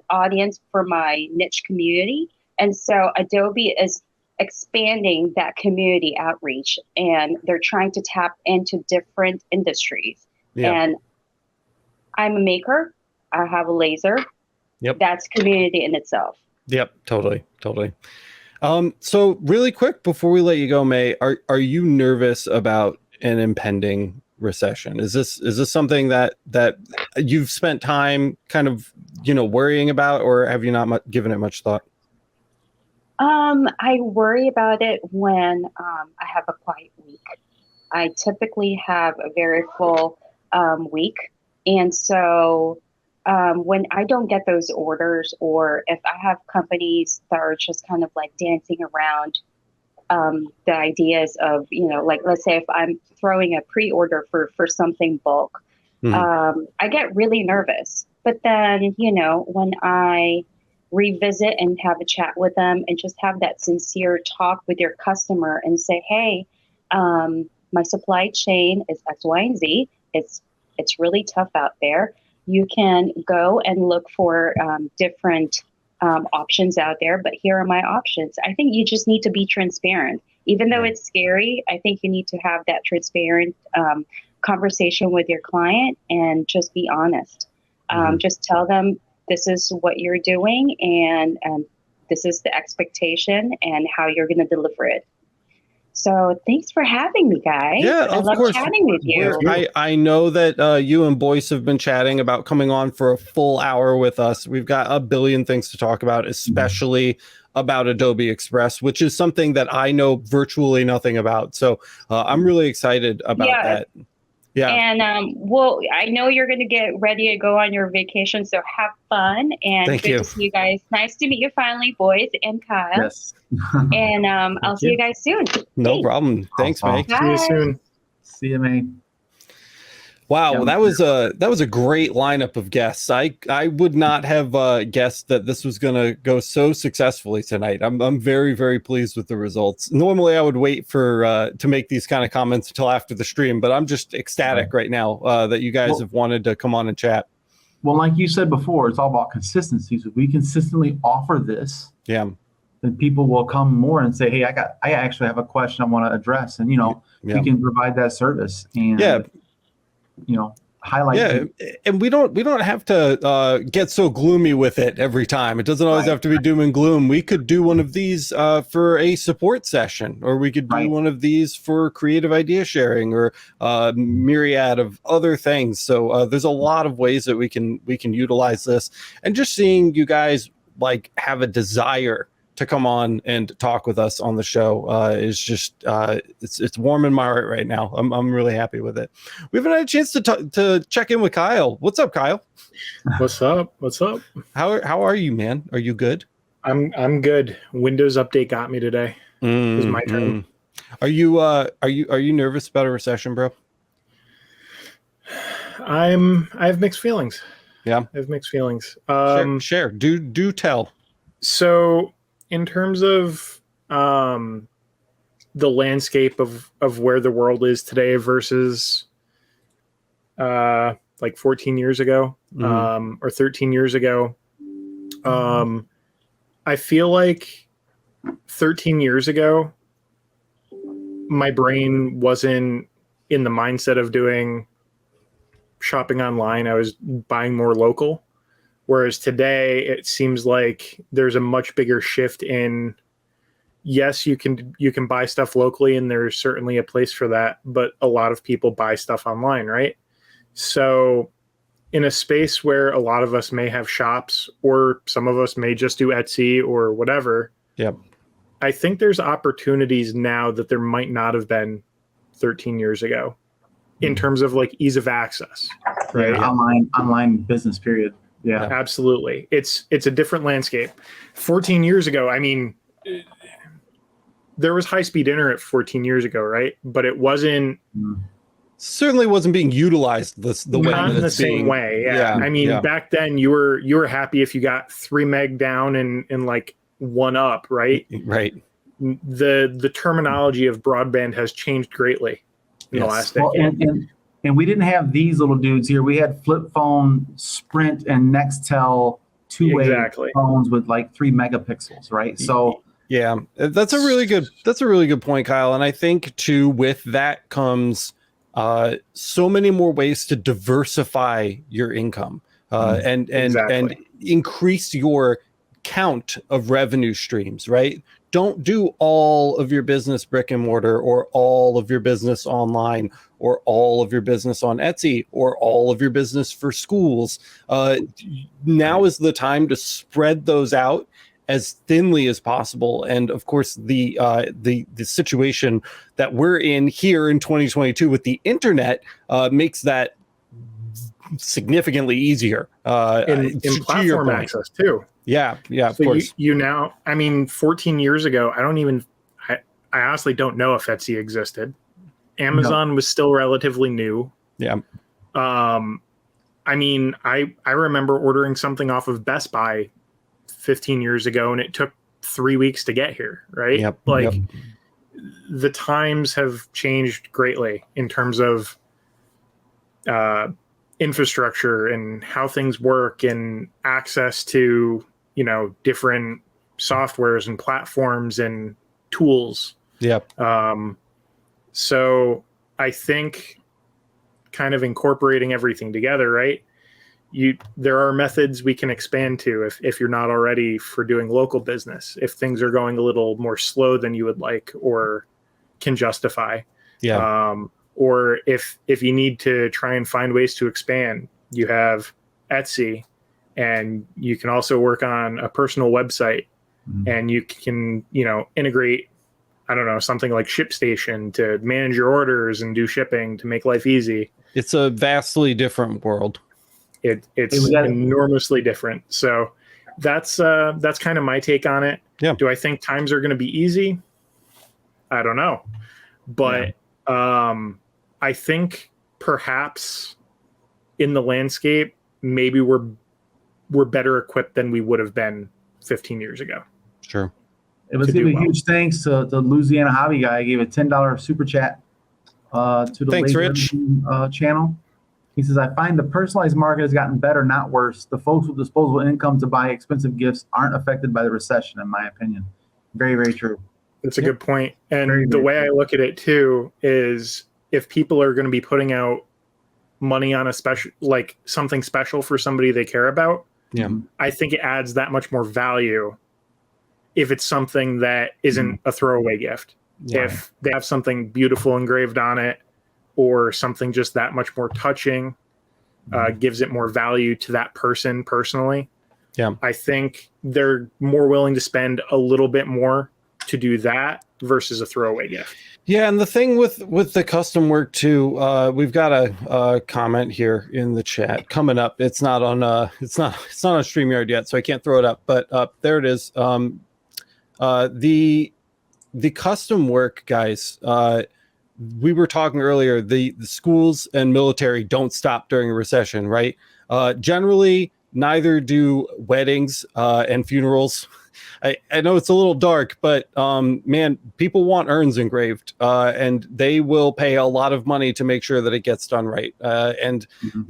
audience for my niche community. And so Adobe is expanding that community outreach, and they're trying to tap into different industries. And I'm a maker. I have a laser. That's community in itself. Totally. So really quick before we let you go, May, are you nervous about an impending recession? Is this something that you've spent time kind of, worrying about, or have you not given it much thought? I worry about it when I have a quiet week. I typically have a very full week. And so when I don't get those orders, or if I have companies that are just kind of like dancing around the ideas of, like, let's say if I'm throwing a pre-order for something bulk, I get really nervous. But then, when I revisit and have a chat with them and just have that sincere talk with your customer and say, hey, my supply chain is X, Y, and Z. It's really tough out there. You can go and look for different options out there, but here are my options. I think you just need to be transparent. Even though it's scary, I think you need to have that transparent conversation with your client and just be honest. Just tell them this is what you're doing, and this is the expectation and how you're going to deliver it. So thanks for having me, guys. Yeah, I love chatting with you. I know that you and Boyce have been chatting about coming on for a full hour with us. We've got a billion things to talk about, especially about Adobe Express, which is something that I know virtually nothing about. So I'm really excited about that. Yeah. And well, I know you're going to get ready to go on your vacation, so have fun. And Thank you. To see you guys. Nice to meet you finally, Boyce and Kyle. Yes. And I'll see you guys soon. No problem. Thanks, May. Bye. See you soon. See you, May. Wow, well, that was a great lineup of guests. I would not have guessed that this was going to go so successfully tonight. I'm very, very pleased with the results. Normally, I would wait for to make these kind of comments until after the stream, but I'm just ecstatic right now that you guys have wanted to come on and chat. Well, like you said before, it's all about consistency. So if we consistently offer this, then people will come more and say, "Hey, I actually have a question I want to address," and we can provide that service and highlight. And we don't have to get so gloomy with it every time. It doesn't always have to be doom and gloom. We could do one of these for a support session, or we could do one of these for creative idea sharing, or myriad of other things. So there's a lot of ways that we can utilize this, and just seeing you guys like have a desire to come on and talk with us on the show is just it's warm in my heart right now. I'm really happy with it. We haven't had a chance to check in with Kyle. What's up, Kyle? What's up? How are you, man? Are you good? I'm good. Windows update got me today. It was my turn. Are you nervous about a recession, bro? I have mixed feelings. Yeah, I have mixed feelings. Share. Do tell. So, in terms of the landscape of where the world is today versus like 14 years ago or 13 years ago, I feel like 13 years ago, my brain wasn't in the mindset of doing shopping online. I was buying more local. Whereas today, it seems like there's a much bigger shift in, yes, you can buy stuff locally, and there's certainly a place for that, but a lot of people buy stuff online, right? So in a space where a lot of us may have shops, or some of us may just do Etsy or whatever, I think there's opportunities now that there might not have been 13 years ago. in terms of like ease of access, right? Yeah, online business period. Yeah, absolutely. It's a different landscape. 14 years ago, I mean, there was high-speed internet 14 years ago, right? But it wasn't certainly wasn't being utilized the way not in the same way. Yeah. I mean, back then you were happy if you got 3 meg down and like 1 up, right? Right. The terminology of broadband has changed greatly in the last decade. And we didn't have these little dudes here. We had flip phone, Sprint, and Nextel two-way phones with like 3 megapixels, right? So yeah, that's a really good point, Kyle. And I think too, with that comes so many more ways to diversify your income and increase your count of revenue streams, right? Don't do all of your business brick and mortar, or all of your business online, or all of your business on Etsy, or all of your business for schools. Now is the time to spread those out as thinly as possible. And of course, the situation that we're in here in 2022 with the internet makes that significantly easier. In platform access too. Yeah, of so course. You now, I mean, 14 years ago, I honestly don't know if Etsy existed. Amazon was still relatively new. Yeah. I mean, I remember ordering something off of Best Buy 15 years ago, and it took 3 weeks to get here, right? Yep. The times have changed greatly in terms of infrastructure and how things work and access to, different softwares and platforms and tools. Yep. So I think kind of incorporating everything together, right? There are methods we can expand to if you're not already, for doing local business, if things are going a little more slow than you would like or can justify. Yeah. Or if you need to try and find ways to expand, you have Etsy, and you can also work on a personal website, and you can, integrate, I don't know, something like ShipStation to manage your orders and do shipping to make life easy. It's a vastly different world. It's enormously different. So that's kind of my take on it. Yeah. Do I think times are going to be easy? I don't know. But I think perhaps in the landscape, maybe we're better equipped than we would have been 15 years ago. Sure. It was giving huge thanks to the Louisiana Hobby Guy. I gave a $10 super chat to the Laser Engraving channel. He says, I find the personalized market has gotten better, not worse. The folks with disposable income to buy expensive gifts aren't affected by the recession, in my opinion. Very, very true. That's a good point. And the way I look at it too is, if people are going to be putting out money on a special, like something special for somebody they care about, I think it adds that much more value if it's something that isn't a throwaway gift. If they have something beautiful engraved on it, or something just that much more touching, gives it more value to that person personally. Yeah, I think they're more willing to spend a little bit more to do that versus a throwaway gift. Yeah, and the thing with the custom work too, we've got a comment here in the chat coming up. It's not on it's not on StreamYard yet, so I can't throw it up. But there it is. The custom work, guys. We were talking earlier. The schools and military don't stop during a recession, right? Generally, neither do weddings and funerals. I know it's a little dark, but man, people want urns engraved, and they will pay a lot of money to make sure that it gets done right. And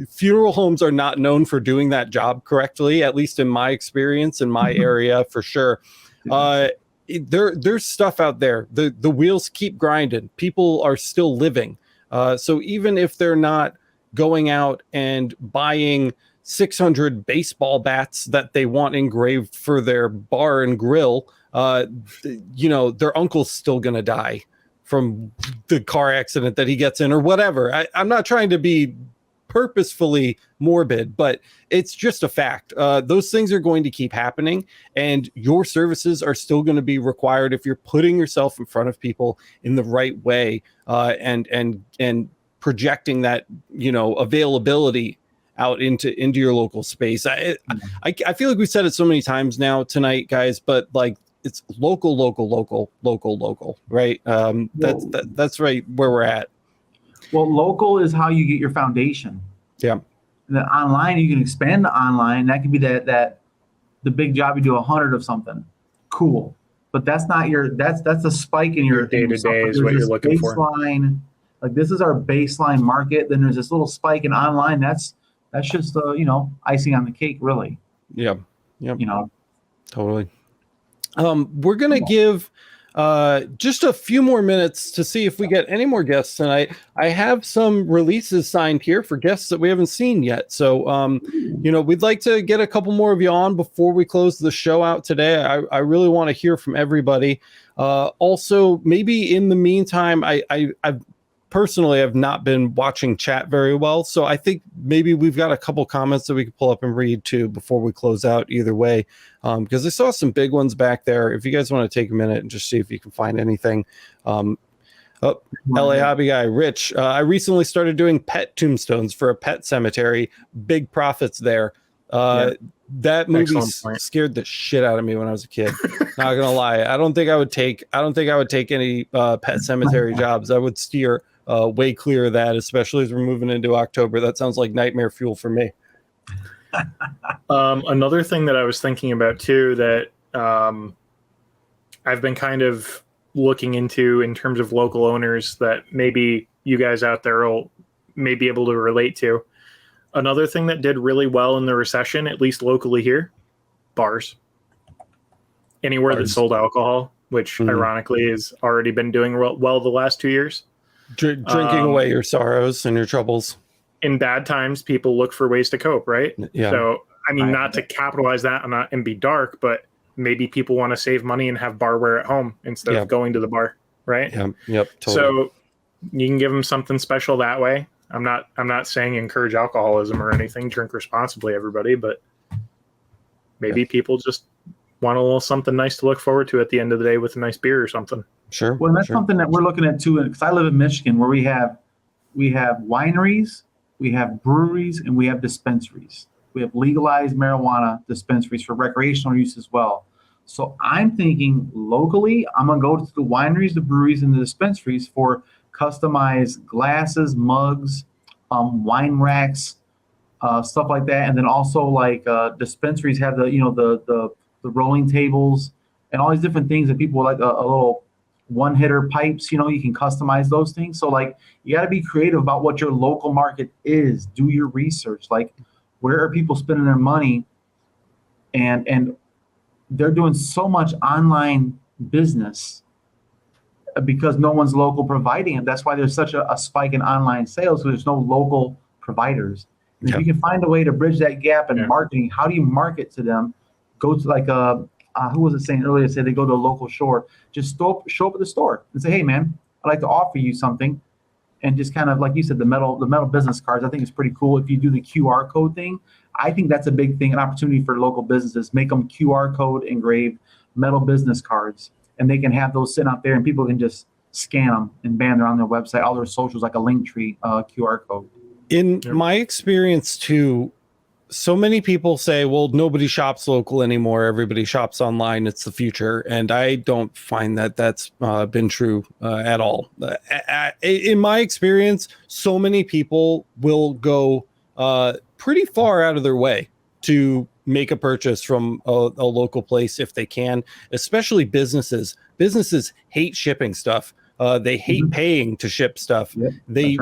funeral homes are not known for doing that job correctly, at least in my experience, in my area, for sure. There's stuff out there. The wheels keep grinding. People are still living. So even if they're not going out and buying 600 baseball bats that they want engraved for their bar and grill, their uncle's still going to die from the car accident that he gets in or whatever. I'm not trying to be purposefully morbid, but it's just a fact. Those things are going to keep happening, and your services are still going to be required if you're putting yourself in front of people in the right way, and projecting that, availability out into your local space. I feel like we said it so many times now tonight, guys, but like it's local, right? That's right where we're at. Well, local is how you get your foundation. Yeah. And then online, you can expand to online. That could be that the big job you do 100 of something. Cool. But that's not that's a spike in your day-to-day is what you're looking for. Like this is our baseline market. Then there's this little spike in online. That's just icing on the cake, really. Yeah. Yep. Totally. We're gonna give just a few more minutes to see if we get any more guests tonight. I have some releases signed here for guests that we haven't seen yet. So, we'd like to get a couple more of you on before we close the show out today. I really want to hear from everybody. Also, maybe in the meantime, I've personally have not been watching chat very well. So I think maybe we've got a couple comments that we could pull up and read too before we close out either way. Because I saw some big ones back there. If you guys want to take a minute and just see if you can find anything. LA Hobby Guy, Rich, I recently started doing pet tombstones for a pet cemetery. Big profits there. That movie scared the shit out of me when I was a kid. Not gonna lie. I don't think I would take any pet cemetery jobs. I would steer way clear of that, especially as we're moving into October. That sounds like nightmare fuel for me. Another thing that I was thinking about too that I've been kind of looking into in terms of local owners that maybe you guys out there may be able to relate to. Another thing that did really well in the recession, at least locally here, bars. Anywhere that sold alcohol, which ironically has already been doing well the last 2 years. Drinking away your sorrows and your troubles. In bad times, people look for ways to cope, right? Yeah. So, I mean, not to capitalize that and be dark, but maybe people want to save money and have barware at home instead of going to the bar, right? Yeah. Yep. Totally. So you can give them something special that way. I'm not saying encourage alcoholism or anything. Drink responsibly, everybody, but maybe people just want a little something nice to look forward to at the end of the day with a nice beer or something. Sure. Well, that's something that we're looking at too, because I live in Michigan, where we have wineries, we have breweries, and we have dispensaries. We have legalized marijuana dispensaries for recreational use as well. So I'm thinking locally, I'm going to go to the wineries, the breweries, and the dispensaries for customized glasses, mugs, wine racks, stuff like that. And then also like dispensaries have the rolling tables and all these different things that people like a little one-hitter pipes, you can customize those things. So like you got to be creative about what your local market is. Do your research. Like where are people spending their money? And they're doing so much online business because no one's local providing it. That's why there's such a spike in online sales. So there's no local providers. And if you can find a way to bridge that gap in marketing, how do you market to them? Go to like who was it saying earlier? Said they go to a local store. Just show up at the store and say, "Hey, man, I'd like to offer you something." And just kind of like you said, the metal business cards. I think it's pretty cool if you do the QR code thing. I think that's a big thing, an opportunity for local businesses. Make them QR code engraved metal business cards, and they can have those sitting out there, and people can just scan them and bam, they're on their website, all their socials, like a Linktree QR code. In my experience too, so many people say, well, nobody shops local anymore. Everybody shops online. It's the future. And I don't find that that's been true at all. In my experience, so many people will go pretty far out of their way to make a purchase from a local place if they can, especially businesses. Businesses hate shipping stuff. They hate paying to ship stuff. Yep, they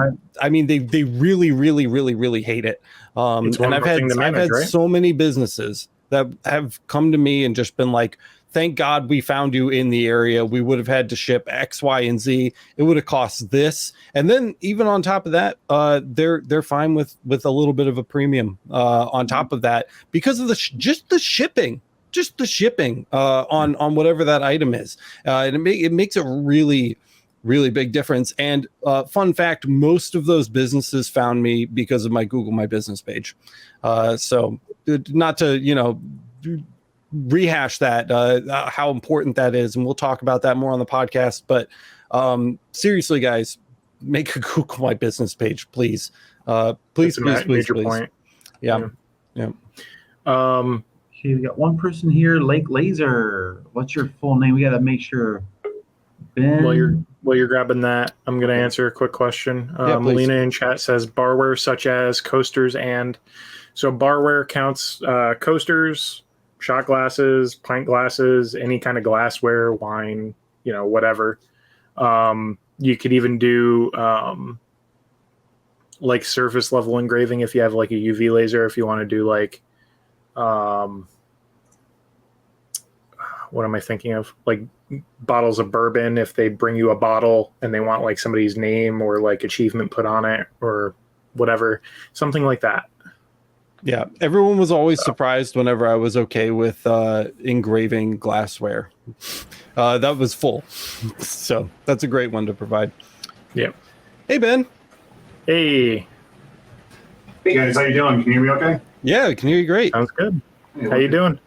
really, really, really, really hate it. And I've had so many businesses that have come to me and just been like, thank God we found you in the area. We would have had to ship X, Y, and Z. It would have cost this. And then even on top of that, they're fine with a little bit of a premium on top of that because of just the shipping on whatever that item is. And it makes a really, really big difference. And fun fact, most of those businesses found me because of my Google My Business page. So not to, rehash that, how important that is. And we'll talk about that more on the podcast. But seriously, guys, make a Google My Business page, please. Please. Point. Yeah. Okay, we got one person here, Lake Laser. What's your full name? We got to make sure. Ben. While you're grabbing that, I'm going to answer a quick question. Please. Melina in chat says barware such as coasters so barware counts coasters, shot glasses, pint glasses, any kind of glassware, wine, whatever. You could even do like surface level engraving if you have like a UV laser, if you want to do like what am I thinking of? Like bottles of bourbon, if they bring you a bottle and they want like somebody's name or like achievement put on it or whatever, something like that. Yeah, everyone was always surprised whenever I was okay with engraving glassware. That was full. So that's a great one to provide. Yeah. Hey, Ben. Hey. Hey, guys. How you doing? Can you hear me okay? Yeah, I can hear you great. Sounds good. Hey, how you doing?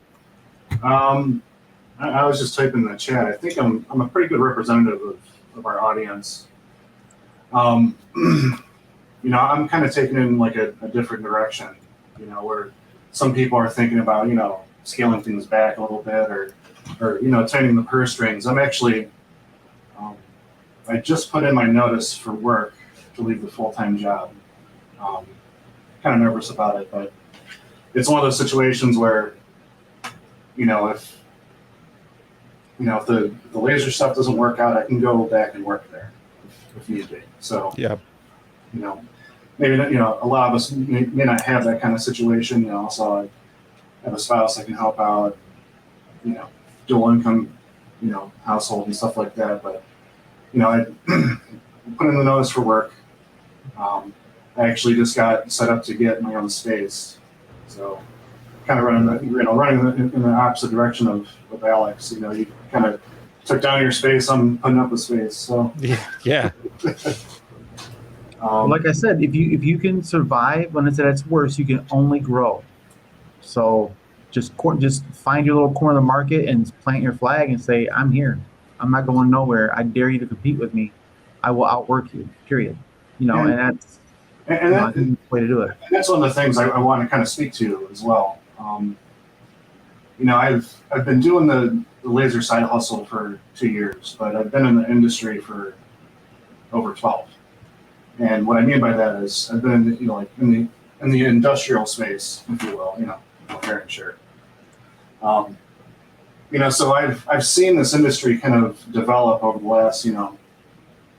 I was just typing in the chat. I think I'm a pretty good representative of our audience. I'm kind of taking in like a different direction, where some people are thinking about, scaling things back a little bit or tightening the purse strings. I'm actually, I just put in my notice for work to leave the full-time job. Kind of nervous about it, but it's one of those situations where, if the laser stuff doesn't work out, I can go back and work there if need be. So, yeah, maybe a lot of us may not have that kind of situation. Also, I have a spouse that can help out. Dual income, household and stuff like that. But I put in the notice for work. I actually just got set up to get my own space, so kind of running in the opposite direction of Alex. You kind of took down your space. I'm putting up a space. So yeah. Like I said, if you can survive when it's at its worst, you can only grow. So just find your little corner of the market and plant your flag and say, I'm here. I'm not going nowhere. I dare you to compete with me. I will outwork you. Period. And that's the way to do it. And that's one of the things I want to kind of speak to as well. I've been doing the laser side hustle for 2 years, but I've been in the industry for over 12. And what I mean by that is I've been, in the industrial space, if you will, hair and shirt. So I've seen this industry kind of develop over the last,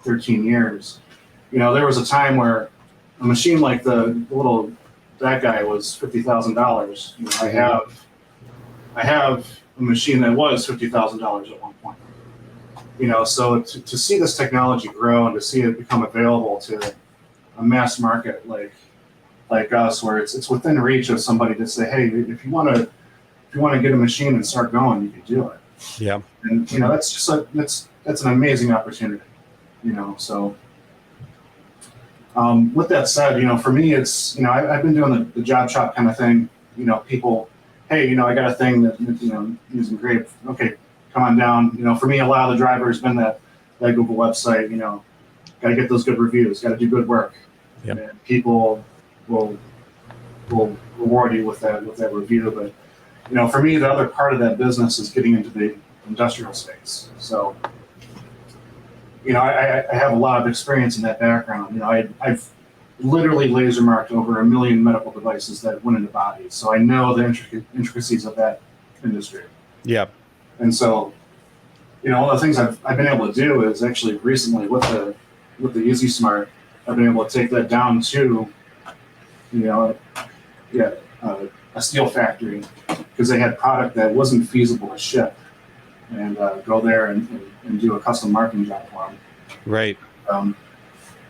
13 years. There was a time where a machine like that guy was $50,000. I have a machine that was $50,000 at one point. So to see this technology grow and to see it become available to a mass market like us, where it's within reach of somebody to say, hey, if you want to get a machine and start going, you can do it. Yeah. And that's just that's an amazing opportunity. So. With that said, for me, it's, I've been doing the job shop kind of thing. People, hey, I got a thing that, using Engrave. Okay, come on down. For me, a lot of the drivers been that Google website, got to get those good reviews, got to do good work. Yep. And people will reward you with that review. But, for me, the other part of that business is getting into the industrial space. So, I have a lot of experience in that background. I've literally laser marked over 1 million medical devices that went into bodies, so I know the intricacies of that industry. Yeah. And so, one of the things I've been able to do is actually recently with the Easy Smart, I've been able to take that down to, a steel factory, because they had product that wasn't feasible to ship, and go there and do a custom marking job for them. Right.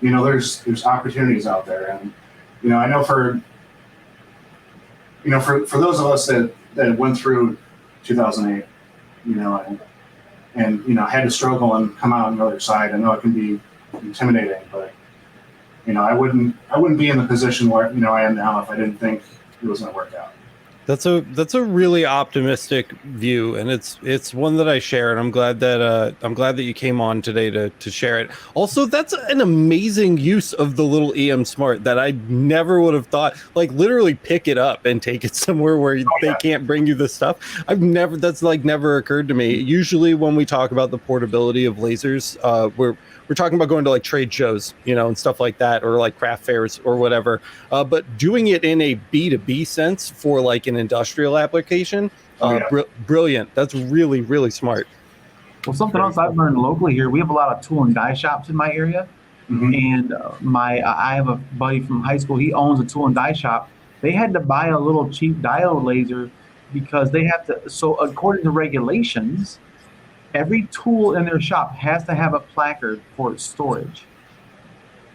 There's opportunities out there, and I know for those of us that went through 2008, and had to struggle and come out on the other side. I know it can be intimidating, but I wouldn't be in the position where I am now if I didn't think it was going to work out. That's a really optimistic view, and it's one that I share, and I'm glad that you came on today to share it. Also, that's an amazing use of the little EM Smart that I never would have thought. Like literally pick it up and take it somewhere where they can't bring you the stuff. That's like never occurred to me. Usually when we talk about the portability of lasers, we're talking about going to like trade shows, and stuff like that, or like craft fairs or whatever. But doing it in a B2B sense for like an industrial application, brilliant. That's really, really smart. Well, something else I've learned locally here, we have a lot of tool and die shops in my area. And I have a buddy from high school. He owns a tool and die shop. They had to buy a little cheap diode laser because they have to. So according to regulations, every tool in their shop has to have a placard for its storage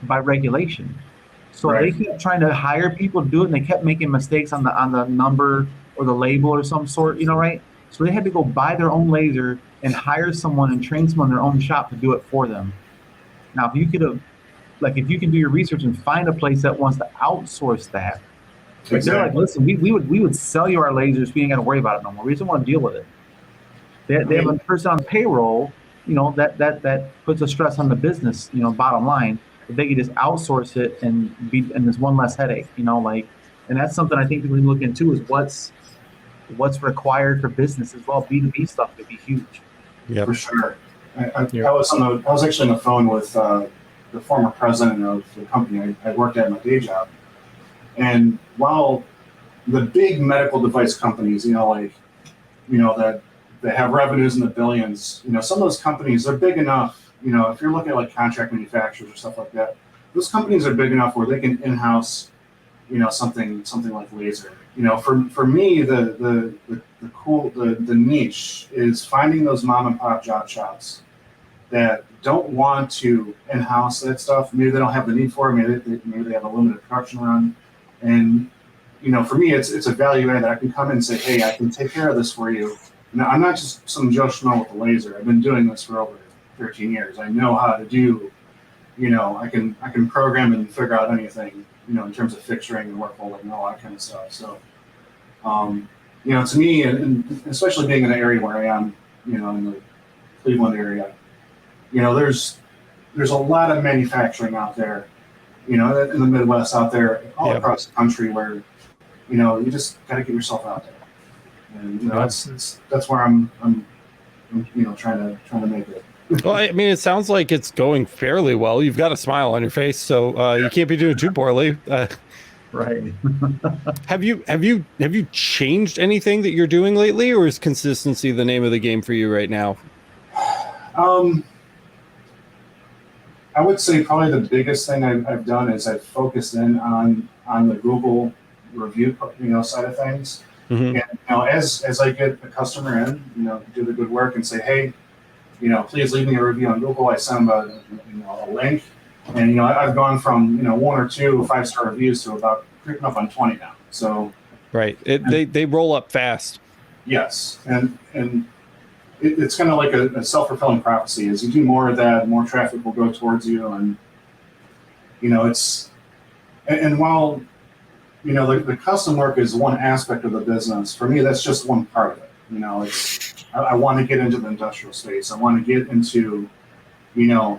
by regulation. So they kept trying to hire people to do it, and they kept making mistakes on the number or the label or some sort, right? So they had to go buy their own laser and hire someone and train someone in their own shop to do it for them. Now, if you can do your research and find a place that wants to outsource that, they're like, listen, we would sell you our lasers. We ain't got to worry about it no more. We just don't want to deal with it. They have a person on payroll, that puts a stress on the business, bottom line. If they could just outsource it and there's one less headache, and that's something I think people need to look into is what's required for business as well. B2B stuff could be huge. Yeah, for sure. I was actually on the phone with the former president of the company I worked at my day job, and while the big medical device companies, that have revenues in the billions, some of those companies are big enough. If you're looking at like contract manufacturers or stuff like that, those companies are big enough where they can in-house, something like laser. For me, the niche is finding those mom and pop job shops that don't want to in-house that stuff. Maybe they don't have the need for it. Maybe they have a limited production run, and for me, it's a value add that I can come in and say, hey, I can take care of this for you. Now, I'm not just some Joe Schmo with a laser. I've been doing this for over 13 years. I know how to do, I can program and figure out anything, in terms of fixturing and workflow and all that kind of stuff. So, to me, and especially being in an area where I am, in the Cleveland area, there's a lot of manufacturing out there, in the Midwest out there, all across the country where, you just got to get yourself out there. And that's where I'm trying to make it. Well, I mean, it sounds like it's going fairly well. You've got a smile on your face, so you can't be doing too poorly. Right. Have you changed anything that you're doing lately, or is consistency the name of the game for you right now? I would say probably the biggest thing I've done is I've focused in on the Google review, side of things. And as I get a customer in, do the good work and say, hey, please leave me a review on Google. I send them a link, and I've gone from 1 or 2 5-star reviews to about creeping up on 20 now. So they roll up fast. Yes, and it's kind of like a self-fulfilling prophecy. As you do more of that, more traffic will go towards you, and while the custom work is one aspect of the business. For me, that's just one part of it. I want to get into the industrial space. I want to get into,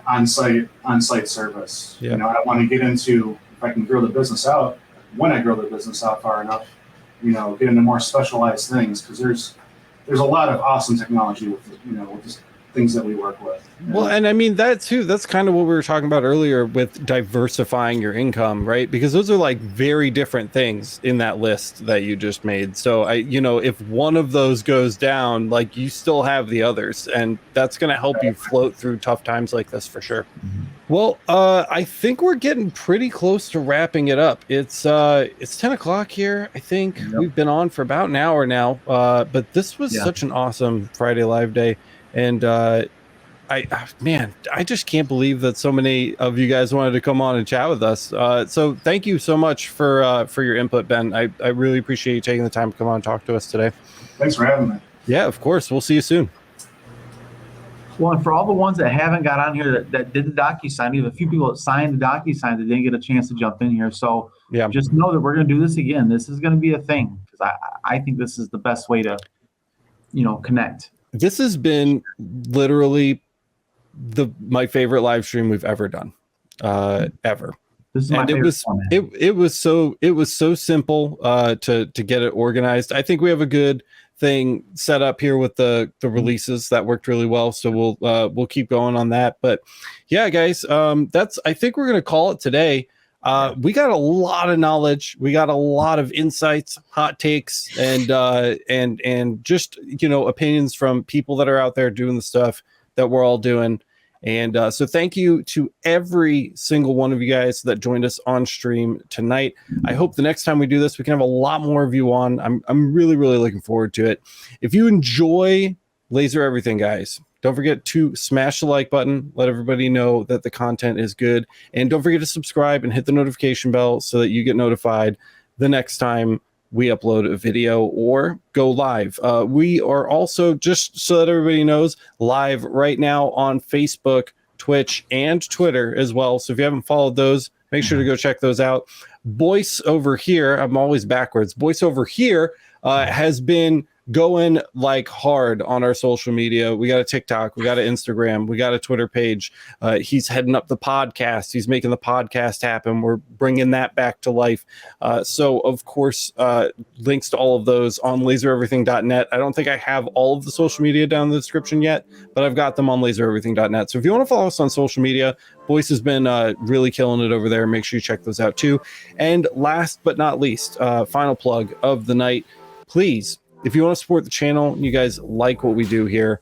on-site service. I want to get into, if I can grow the business out, when I grow the business out far enough, get into more specialized things, because there's a lot of awesome technology with just things that we work with. Well, and I mean that's kind of what we were talking about earlier with diversifying your income, right? Because those are like very different things in that list that you just made. So if one of those goes down, like you still have the others, and that's going to help you float through tough times like this for sure. Well, I think we're getting pretty close to wrapping it up. It's 10 o'clock here. I think we've been on for about an hour now, but this was such an awesome Friday Live Day. And I just can't believe that so many of you guys wanted to come on and chat with us. So thank you so much for your input, Ben. I really appreciate you taking the time to come on and talk to us today. Thanks for having me. Yeah, of course. We'll see you soon. Well, and for all the ones that haven't got on here that did the DocuSign, we have a few people that signed the DocuSign that didn't get a chance to jump in here. So just know that we're going to do this again. This is going to be a thing. I think this is the best way to, connect. This has been literally my favorite live stream we've ever done, ever. This is my favorite format. It was so simple to get it organized. I think we have a good thing set up here with the releases that worked really well. So we'll keep going on that. But yeah, guys, I think we're gonna call it today. We got a lot of knowledge, we got a lot of insights, hot takes, and just opinions from people that are out there doing the stuff that we're all doing. And so thank you to every single one of you guys that joined us on stream tonight. I hope the next time we do this, we can have a lot more of you on. I'm really, really looking forward to it. If you enjoy Laser Everything, guys, don't forget to smash the like button. Let everybody know that the content is good. And don't forget to subscribe and hit the notification bell so that you get notified the next time we upload a video or go live. We are also, just so that everybody knows, live right now on Facebook, Twitch, and Twitter as well. So if you haven't followed those, make sure to go check those out. Boyce over here, I'm always backwards. Boyce over here has been going like hard on our social media. We got a TikTok, we got an Instagram, we got a Twitter page. He's heading up the podcast. He's making the podcast happen. We're bringing that back to life. So of course, links to all of those on lasereverything.net. I don't think I have all of the social media down in the description yet, but I've got them on lasereverything.net. So if you want to follow us on social media, Boyce has been really killing it over there. Make sure you check those out too. And last but not least, final plug of the night, please, if you want to support the channel, you guys like what we do here,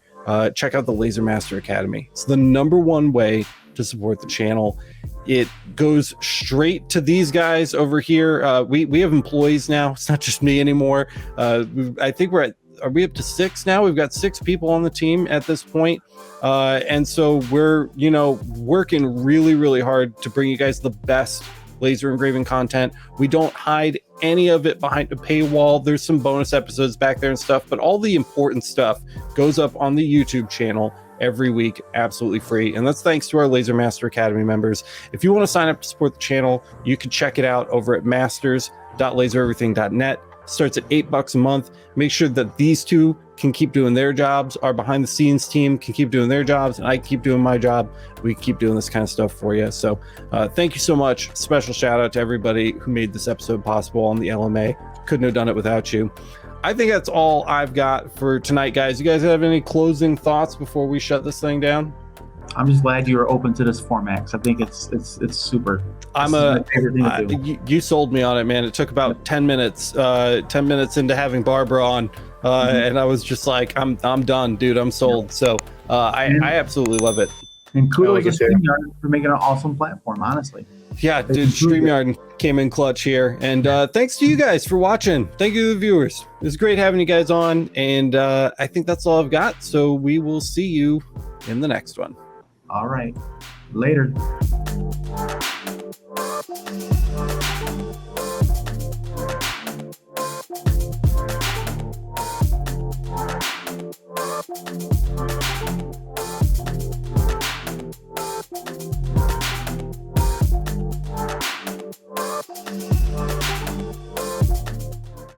check out the Laser Master Academy. It's the #1 way to support the channel. It goes straight to these guys over here. We have employees now. It's not just me anymore. I think are we up to 6 now? We've got 6 people on the team at this point. And so we're, working really, really hard to bring you guys the best laser engraving content. We don't hide any of it behind a paywall. There's some bonus episodes back there and stuff, but all the important stuff goes up on the YouTube channel every week, absolutely free. And that's thanks to our Laser Master Academy members. If you want to sign up to support the channel, you can check it out over at masters.lasereverything.net. Starts at $8 a month. Make sure that these two can keep doing their jobs. Our behind the scenes team can keep doing their jobs, and I keep doing my job. We keep doing this kind of stuff for you. So thank you so much. Special shout out to everybody who made this episode possible on the LMA. Couldn't have done it without you. I think that's all I've got for tonight, guys. You guys have any closing thoughts before we shut this thing down? I'm just glad you were open to this format, because I think it's super. You sold me on it, man. It took about 10 minutes. 10 minutes into having Barbara on, and I was just like, I'm done, dude. I'm sold. So I absolutely love it. And kudos to StreamYard for making an awesome platform, honestly. Yeah, dude, StreamYard came in clutch here. And thanks to you guys for watching. Thank you to the viewers. It was great having you guys on. And I think that's all I've got. So we will see you in the next one. All right. Later. Thank you.